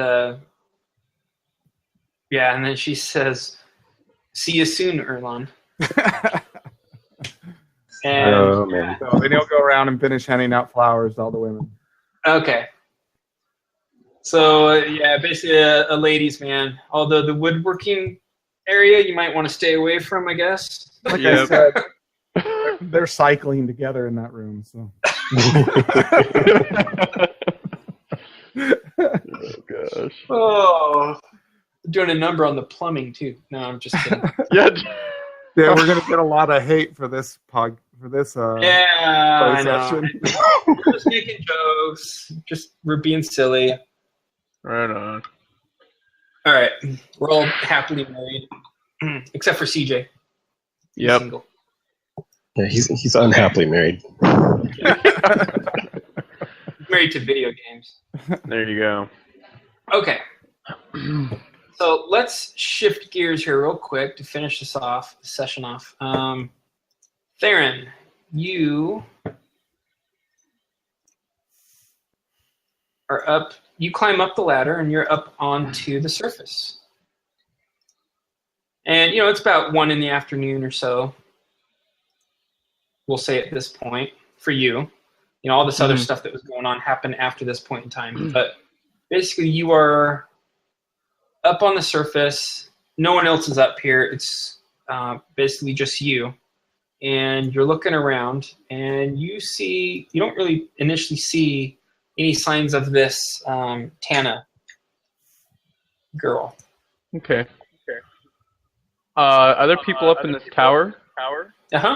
yeah, and then she says, see you soon, Erlon. And, Oh, man. So then he'll go around and finish handing out flowers to all the women. okay. So, yeah, basically a ladies' man. Although the woodworking area you might want to stay away from, I guess. Like I Yep. said, they're cycling together in that room. So. Oh, gosh. Oh, doing a number on the plumbing, too. No, I'm just kidding. Yeah. Yeah, we're gonna get a lot of hate for this Yeah, I know. session. We're just making jokes. We're being silly. Right on. All right, we're all happily married, except for CJ. He's Yep. single. Yeah, he's unhappily married. Married to video games. There you go. Okay. So let's shift gears here real quick to finish this session off. Theron, you are up. You climb up the ladder and you're up onto the surface. And, it's about 1 in the afternoon or so. We'll say at this point for you. All this other stuff that was going on happened after this point in time. But basically you are up on the surface. No one else is up here. It's basically just you. And you're looking around, and you don't really initially see any signs of this Tana girl. Okay. Are there people up in this tower? Uh-huh.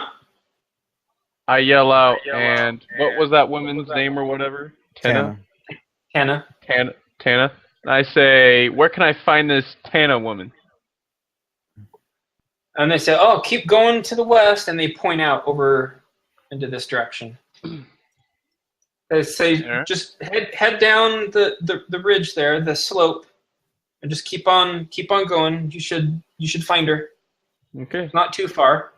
I yell out, and what was that woman's name or whatever? Tana. Tana. Tana. I say, where can I find this Tana woman? And they say, oh, keep going to the west, and they point out over into this direction. They say, Yeah. just head down the ridge there, the slope, and just keep on going. You should find her. Okay. Not too far.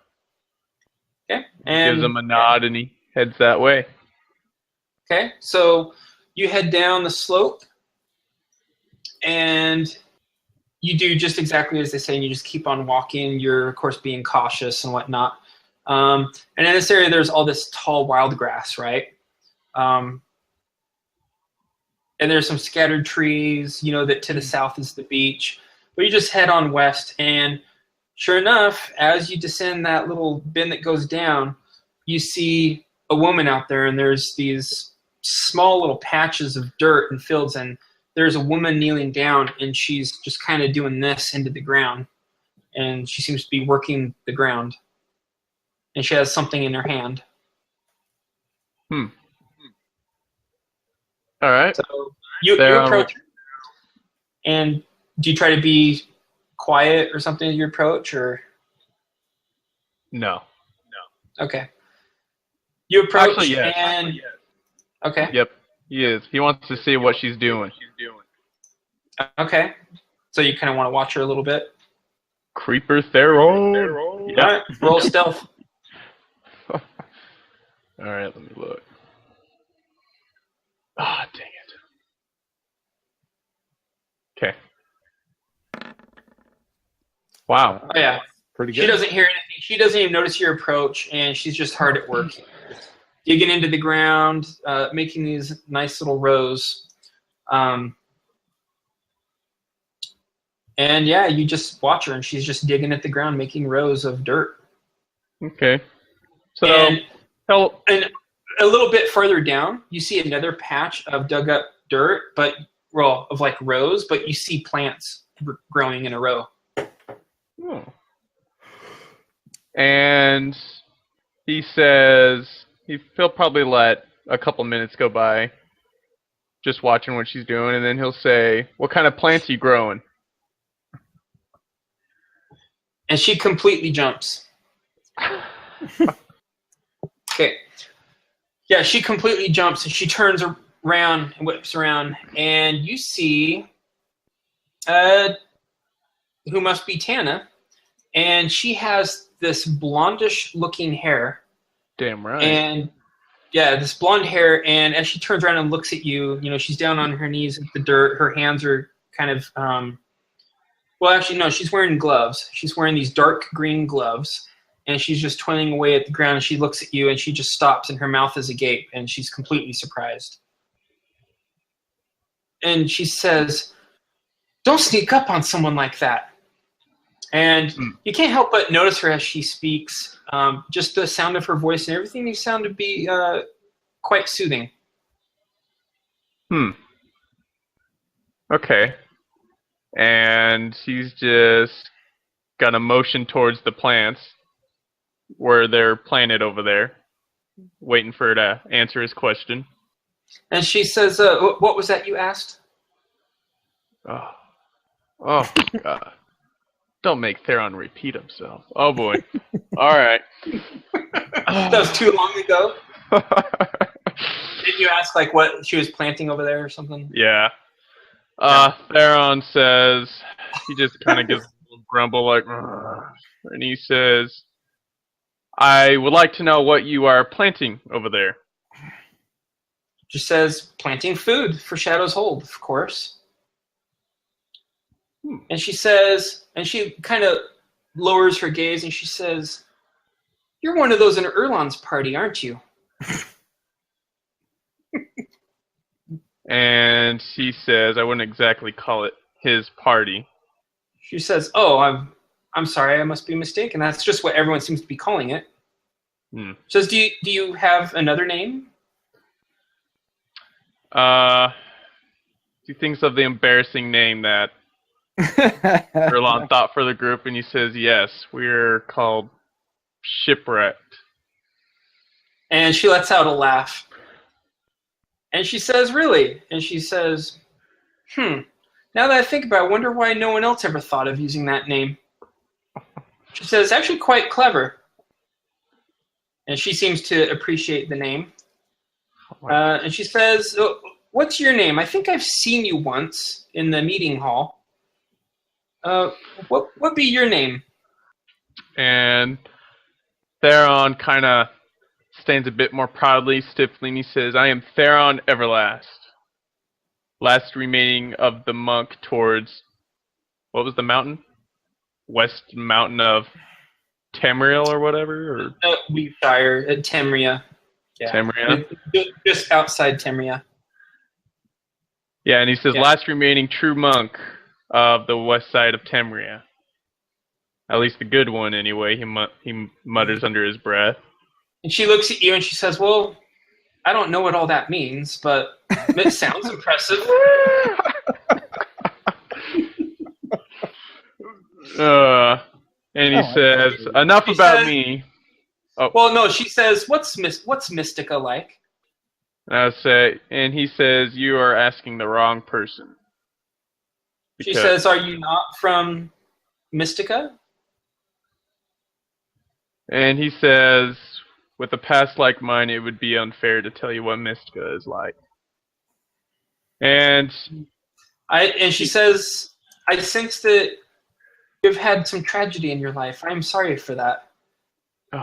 Okay. And Gives him a nod, and he heads that way. okay, so you head down the slope, and you do just exactly as they say, and you just keep on walking. You're, of course, being cautious and whatnot. And in this area, there's all this tall wild grass, right? And there's some scattered trees, that to the south is the beach. But you just head on west, and sure enough, as you descend that little bend that goes down, you see a woman out there, and there's these small little patches of dirt and fields, and there's a woman kneeling down, and she's just kind of doing this into the ground, and she seems to be working the ground, and she has something in her hand. All right. So you approach her, and do you try to be quiet or something as you approach, or? No. Okay. You approach, Actually, yes. and okay. Yep. He is. He wants to see what she's doing. Okay. So you kind of want to watch her a little bit. Creeper Theron. All right. Roll stealth. All right. Let me look. Ah, dang it. Okay. Wow. Oh yeah. Pretty She good. doesn't hear anything. She doesn't even notice your approach, and she's just hard at work, digging into the ground, making these nice little rows. And yeah, you just watch her, and she's just digging at the ground, making rows of dirt. Okay. So, And and a little bit further down, you see another patch of dug up dirt, of like rows, but you see plants growing in a row. And he says he'll probably let a couple minutes go by just watching what she's doing, and then he'll say, what kind of plants are you growing? And she completely jumps. Okay. Yeah, she completely jumps and she turns around and whips around, and you see who must be Tana, and she has this blondish-looking hair. Damn right. And yeah, this blonde hair, and as she turns around and looks at you, she's down on her knees in the dirt. Her hands are kind of, well, actually, no, she's wearing gloves. She's wearing these dark green gloves, and she's just toiling away at the ground, and she looks at you, and she just stops, and her mouth is agape, and she's completely surprised. And she says, "Don't sneak up on someone like that." And you can't help but notice her as she speaks. Just the sound of her voice and everything, you sound to be quite soothing. Okay. And he's just got a motion towards the plants where they're planted over there, waiting for her to answer his question. And she says, what was that you asked? Oh God. Don't make Theron repeat himself. Oh boy. All right. That was too long ago. Did you ask like what she was planting over there or something? Yeah. Theron says, he just kind of gives a little grumble like, and he says, "I would like to know what you are planting over there." She says, "Planting food for Shadow's Hold, of course." And she says, and she kind of lowers her gaze and she says, "You're one of those in Erlon's party, aren't you?" And he says, I wouldn't exactly call it his party. She says, "Oh, I'm sorry, I must be mistaken. That's just what everyone seems to be calling it." She says, do you have another name?" He thinks of the embarrassing name that Erlon thought for the group, and he says, "Yes, we're called Shipwrecked." And she lets out a laugh. And she says, "Really?" And she says, Now that I think about it, I wonder why no one else ever thought of using that name." She says, "Actually quite clever." And she seems to appreciate the name. And she says, "What's your name? I think I've seen you once in the meeting hall. What be your name?" And Theron kind of stands a bit more proudly, stiffly, and he says, "I am Theron Everlast, last remaining of the monk towards," what was the mountain? West Mountain of Tamriel or whatever? Or Weaveshire, at Temria. Yeah. Tamriel? Just outside Temria. Yeah, and he says, Yeah. "Last remaining true monk of the west side of Tamria. At least the good one, anyway," he mutters under his breath. And she looks at you and she says, "Well, I don't know what all that means, but it sounds impressive." And he says, "Enough She about says- me." Well, no, she says, what's Mysticka like?" And he says, "You are asking the wrong person." She says, "Are you not from Mysticka?" And he says, "With a past like mine, it would be unfair to tell you what Mysticka is like." And she says, "I sense that you've had some tragedy in your life. I'm sorry for that."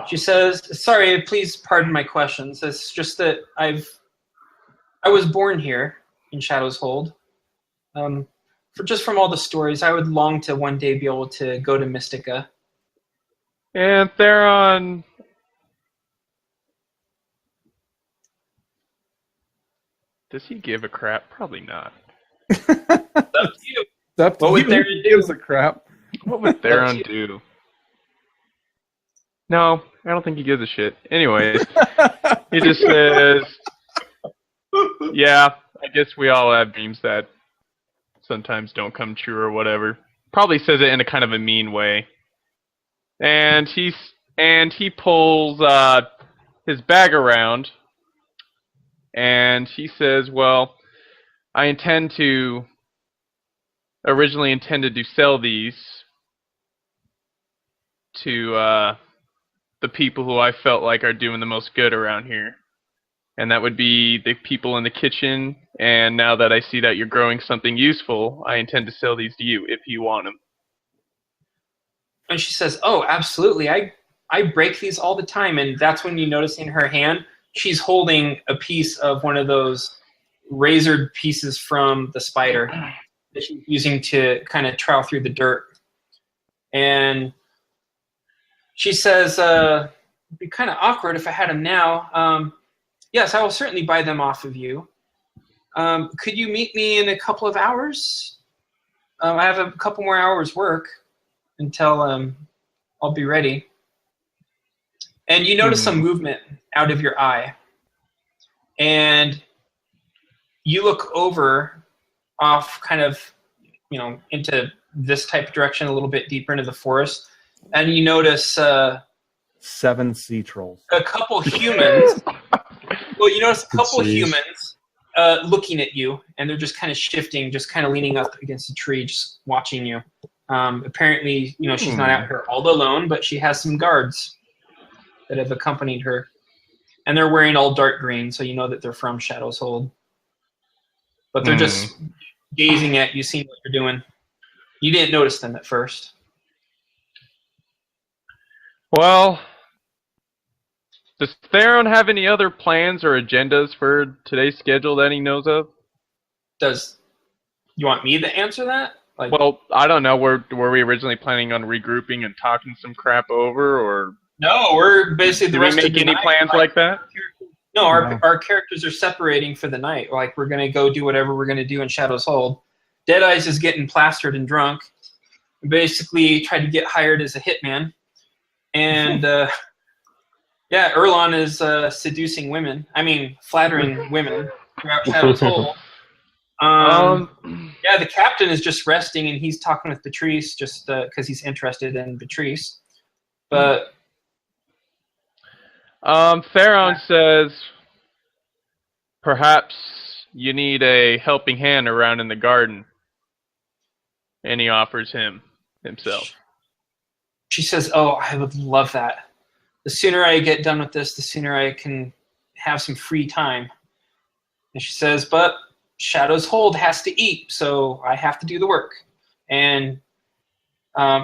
She says, "Sorry, please pardon my questions. It's just that I was born here in Shadow's Hold. From all the stories, I would long to one day be able to go to Mysticka." And Theron, does he give a crap? Probably not. It's up to you. What would Theron do? Gives a crap. What would Theron do? No, I don't think he gives a shit. Anyways, he just says, "Yeah, I guess we all have dreams that sometimes don't come true or whatever." Probably says it in a kind of a mean way. And he pulls his bag around, and he says, "Well, I originally intended to sell these to the people who I felt like are doing the most good around here. and that would be the people in the kitchen. And now that I see that you're growing something useful, I intend to sell these to you if you want them. And she says, "Oh, absolutely. I break these all the time." And that's when you notice in her hand, she's holding a piece of one of those razored pieces from the spider that she's using to kind of trowel through the dirt. And she says, it'd be kind of awkward if I had them now. Yes, I will certainly buy them off of you. Could you meet me in a couple of hours? I have a couple more hours work until I'll be ready. And you notice some movement out of your eye. And you look over off kind of, into this type of direction, a little bit deeper into the forest. And you notice 7 sea trolls. a couple humans. Well, you notice a couple humans looking at you, and they're just kind of shifting, just kind of leaning up against a tree, just watching you. Apparently, she's not out here all alone, but she has some guards that have accompanied her. And they're wearing all dark green, so you know that they're from Shadow's Hold. But they're just gazing at you, seeing what you're doing. You didn't notice them at first. Well, does Theron have any other plans or agendas for today's schedule that he knows of? You want me to answer that? Well, I don't know. Were we originally planning on regrouping and talking some crap over, or no? We're basically did we make any plans like that? No, our characters are separating for the night. We're gonna go do whatever we're gonna do in Shadow's Hold. Deadeyes is getting plastered and drunk. We basically tried to get hired as a hitman, and Erlon is seducing women. Flattering women throughout Shadow's Hold. The captain is just resting, and he's talking with Beatrice just because he's interested in Beatrice. But Theron says perhaps you need a helping hand around in the garden, and he offers himself. She says, "Oh, I would love that. The sooner I get done with this, the sooner I can have some free time." And she says, "But Shadow's Hold has to eat, so I have to do the work." And,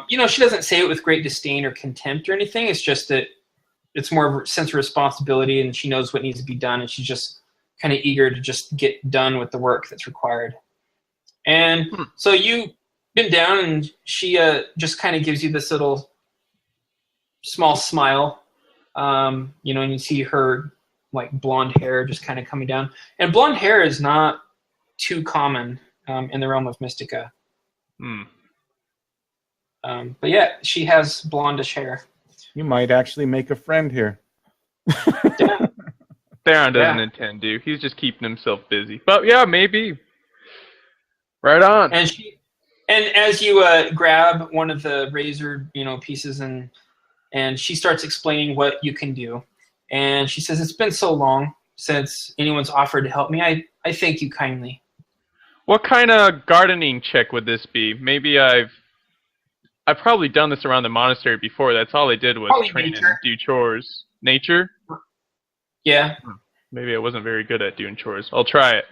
she doesn't say it with great disdain or contempt or anything. It's just that it's more of a sense of responsibility, and she knows what needs to be done, and she's just kind of eager to just get done with the work that's required. And so you bend down, and she just kind of gives you this little small smile, and you see her blonde hair just kind of coming down. And blonde hair is not too common in the realm of Mysticka. But yeah, she has blondish hair. You might actually make a friend here. Yeah. Theron doesn't intend to. He's just keeping himself busy. But yeah, maybe. Right on. And as you grab one of the razor, pieces, and she starts explaining what you can do. And she says, "It's been so long since anyone's offered to help me. I thank you kindly." What kind of gardening check would this be? Maybe I've probably done this around the monastery before. That's all I did was Probably train nature. and do chores. Nature? Yeah. Maybe I wasn't very good at doing chores. I'll try it.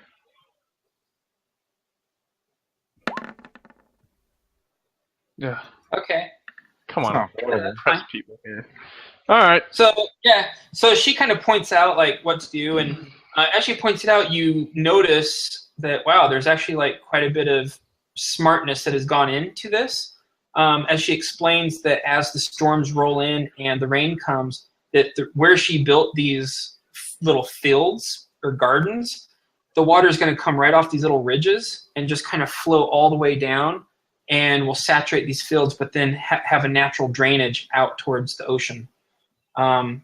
Yeah. Okay. Come on. That's Press fine. people here. All right. So she kind of points out what to do, and as she points it out, you notice that there's actually quite a bit of smartness that has gone into this. As she explains that as the storms roll in and the rain comes, that where she built these little fields or gardens, the water is going to come right off these little ridges and just kind of flow all the way down and will saturate these fields, but then have a natural drainage out towards the ocean. And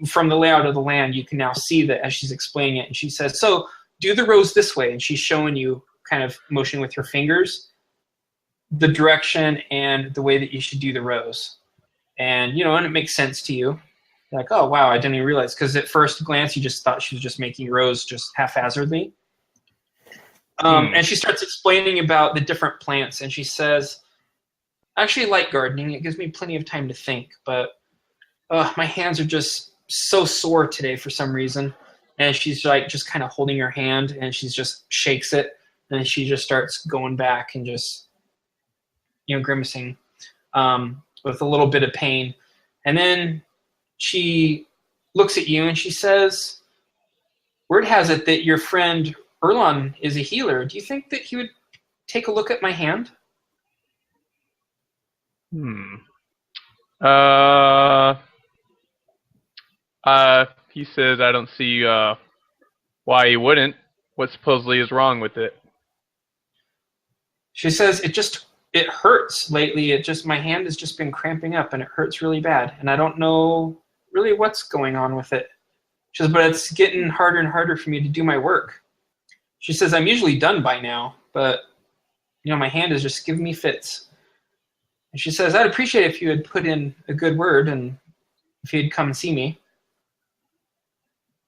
from the layout of the land, you can now see that as she's explaining it. And she says, "So do the rows this way." And she's showing you, kind of motioning with her fingers, the direction and the way that you should do the rows. And, and it makes sense to you. You're like, "Oh, wow, I didn't even realize." Because at first glance, you just thought she was just making rows just haphazardly. And she starts explaining about the different plants. And she says, "I actually like gardening. It gives me plenty of time to think. But my hands are just so sore today for some reason. and she's like just kind of holding her hand, and she just shakes it, and she just starts going back and just, grimacing with a little bit of pain. And then she looks at you and she says, word has it that your friend Erlon is a healer. Do you think that he would take a look at my hand? He says, I don't see why he wouldn't. What supposedly is wrong with it? She says, it hurts lately. My hand has just been cramping up and it hurts really bad. And I don't know really what's going on with it. She says, but it's getting harder and harder for me to do my work. She says, I'm usually done by now, but my hand is just giving me fits. And she says, I'd appreciate it if you had put in a good word and if you'd come and see me.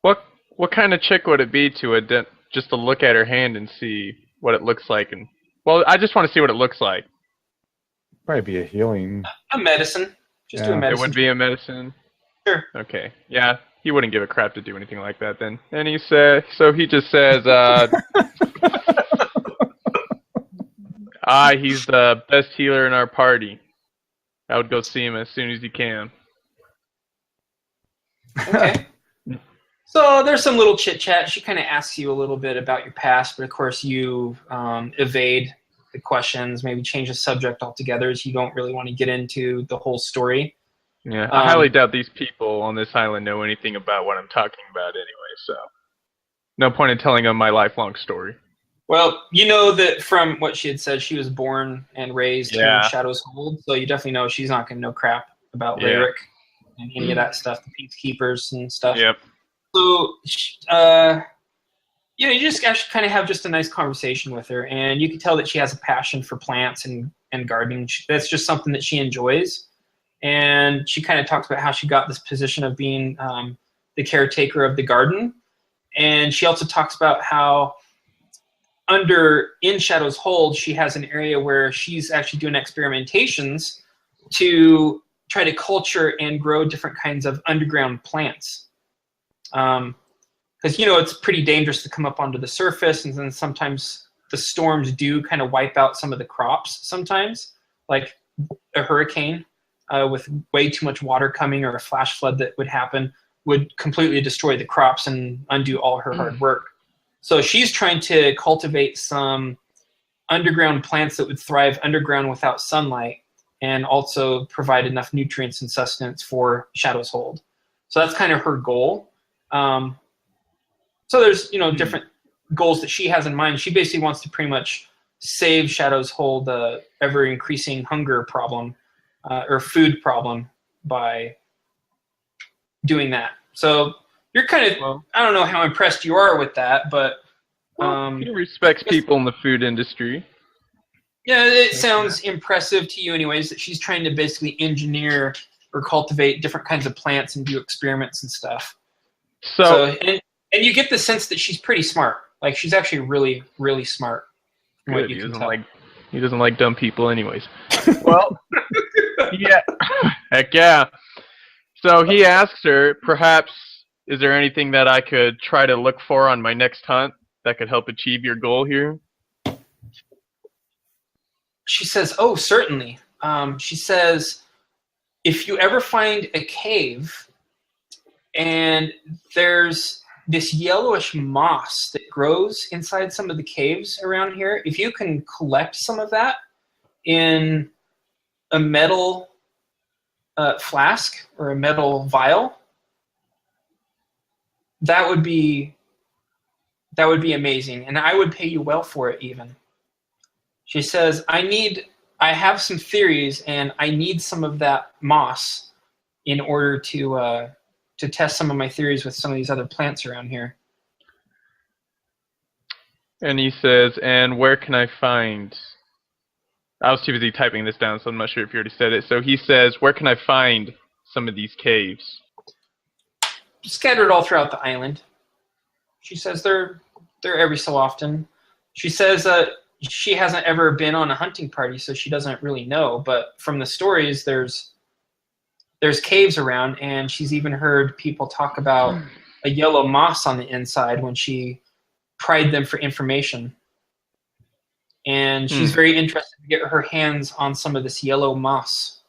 What kind of chick would it be just to look at her hand and see what it looks like? And well, I just want to see what it looks like. Probably be a healing. A medicine. Just do a medicine. It would be a medicine. Sure. Okay. Yeah, he wouldn't give a crap to do anything like that then. And he just says, he's the best healer in our party. I would go see him as soon as he can. Okay. So there's some little chit-chat. She kind of asks you a little bit about your past, but of course you evade the questions, maybe change the subject altogether, as you don't really want to get into the whole story. Yeah, I highly doubt these people on this island know anything about what I'm talking about anyway, so no point in telling them my lifelong story. Well, you know that from what she had said, she was born and raised in Shadow's Hold, so you definitely know she's not going to know crap about Lyric and any of that stuff, the Peacekeepers and stuff. Yep. So, you just actually kind of have just a nice conversation with her, and you can tell that she has a passion for plants and gardening. That's just something that she enjoys. And she kind of talks about how she got this position of being the caretaker of the garden. And she also talks about how in Shadow's Hold, she has an area where she's actually doing experimentations to try to culture and grow different kinds of underground plants. Because, it's pretty dangerous to come up onto the surface, and then sometimes the storms do kind of wipe out some of the crops sometimes, like a hurricane with way too much water coming, or a flash flood that would happen would completely destroy the crops and undo all her hard work. So she's trying to cultivate some underground plants that would thrive underground without sunlight and also provide enough nutrients and sustenance for Shadow's Hold. So that's kind of her goal. So there's, different goals that she has in mind. She basically wants to pretty much save Shadow's Hold the ever-increasing hunger problem or food problem by doing that. So you're kind of, I don't know how impressed you are with that, but... he respects people in the food industry. Yeah, it sounds impressive to you anyways, that she's trying to basically engineer or cultivate different kinds of plants and do experiments and stuff. So and you get the sense that she's pretty smart. Like, she's actually really, really smart. Good. He doesn't like dumb people anyways. Well, yeah. Heck yeah. So he asks her, perhaps, is there anything that I could try to look for on my next hunt that could help achieve your goal here? She says, oh, certainly. She says, if you ever find a cave and there's this yellowish moss that grows inside some of the caves around here, if you can collect some of that in a metal flask or a metal vial, that would be amazing, and I would pay you well for it even. She says, I have some theories, and I need some of that moss in order to test some of my theories with some of these other plants around here. And he says, and where can I find... I was too busy typing this down, so I'm not sure if you already said it. So he says, where can I find some of these caves? Scattered all throughout the island. She says they're every so often. She says she hasn't ever been on a hunting party, so she doesn't really know. But from the stories, there's caves around, and she's even heard people talk about a yellow moss on the inside when she pried them for information. And she's very interested to get her hands on some of this yellow moss.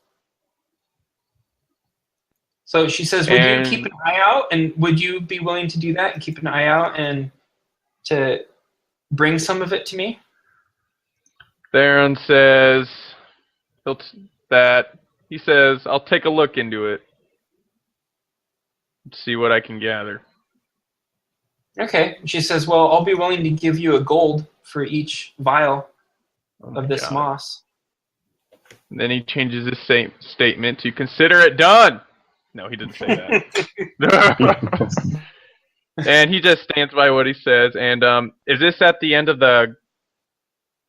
So she says, would you keep an eye out? And would you be willing to do that and keep an eye out and to bring some of it to me? Theron says he says, I'll take a look into it. See what I can gather. Okay. She says, well, I'll be willing to give you a gold for each vial of this moss. And then he changes his statement to consider it done. No, he didn't say that. And he just stands by what he says. And is this at the end of the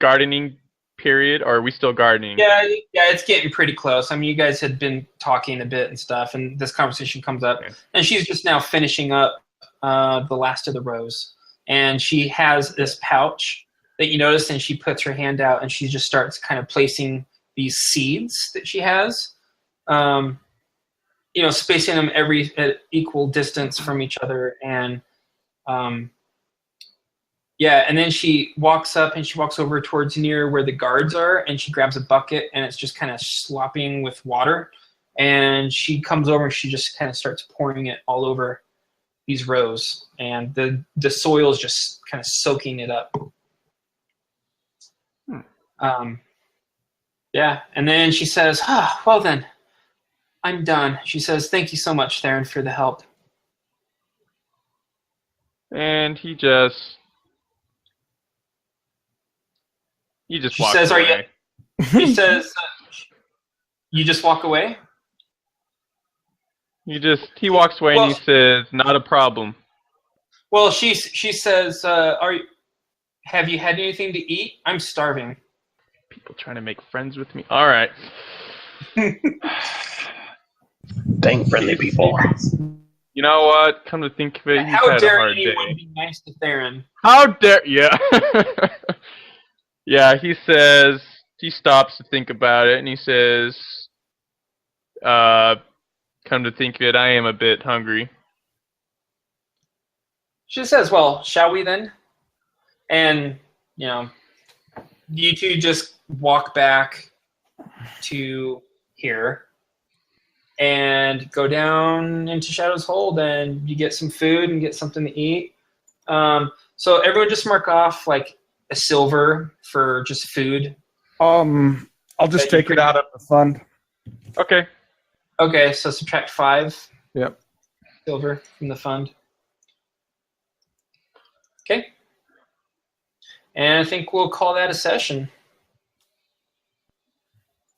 gardening period, or are we still gardening? Yeah, it's getting pretty close. I mean, you guys had been talking a bit and stuff, and this conversation comes up. Okay. And she's just now finishing up the last of the rows. And she has this pouch that you notice, and she puts her hand out, and she just starts kind of placing these seeds that she has, spacing them at equal distance from each other. And and then she walks up and she walks over towards near where the guards are, and she grabs a bucket, and it's just kind of slopping with water. And she comes over and she just kind of starts pouring it all over these rows, and the soil is just kind of soaking it up. And then she says, well then, I'm done. She says, thank you so much, Theron, for the help. And he just walks says, away. She says, you just walk away? He walks away, and he says, not a problem. Well, she says, have you had anything to eat? I'm starving. People trying to make friends with me. All right. Dang friendly people. You know what? Come to think of it, he's had a hard day. How dare anyone be nice to Theron? How dare... Yeah. Yeah, he says... He stops to think about it, and he says... come to think of it, I am a bit hungry. She says, well, shall we then? And, you two just walk back to here and go down into Shadow's Hold, and you get some food and get something to eat. So everyone just mark off like a silver for just food. I'll just take it out of the fund. Okay. Okay, so subtract 5. Yep. Silver from the fund. Okay. And I think we'll call that a session.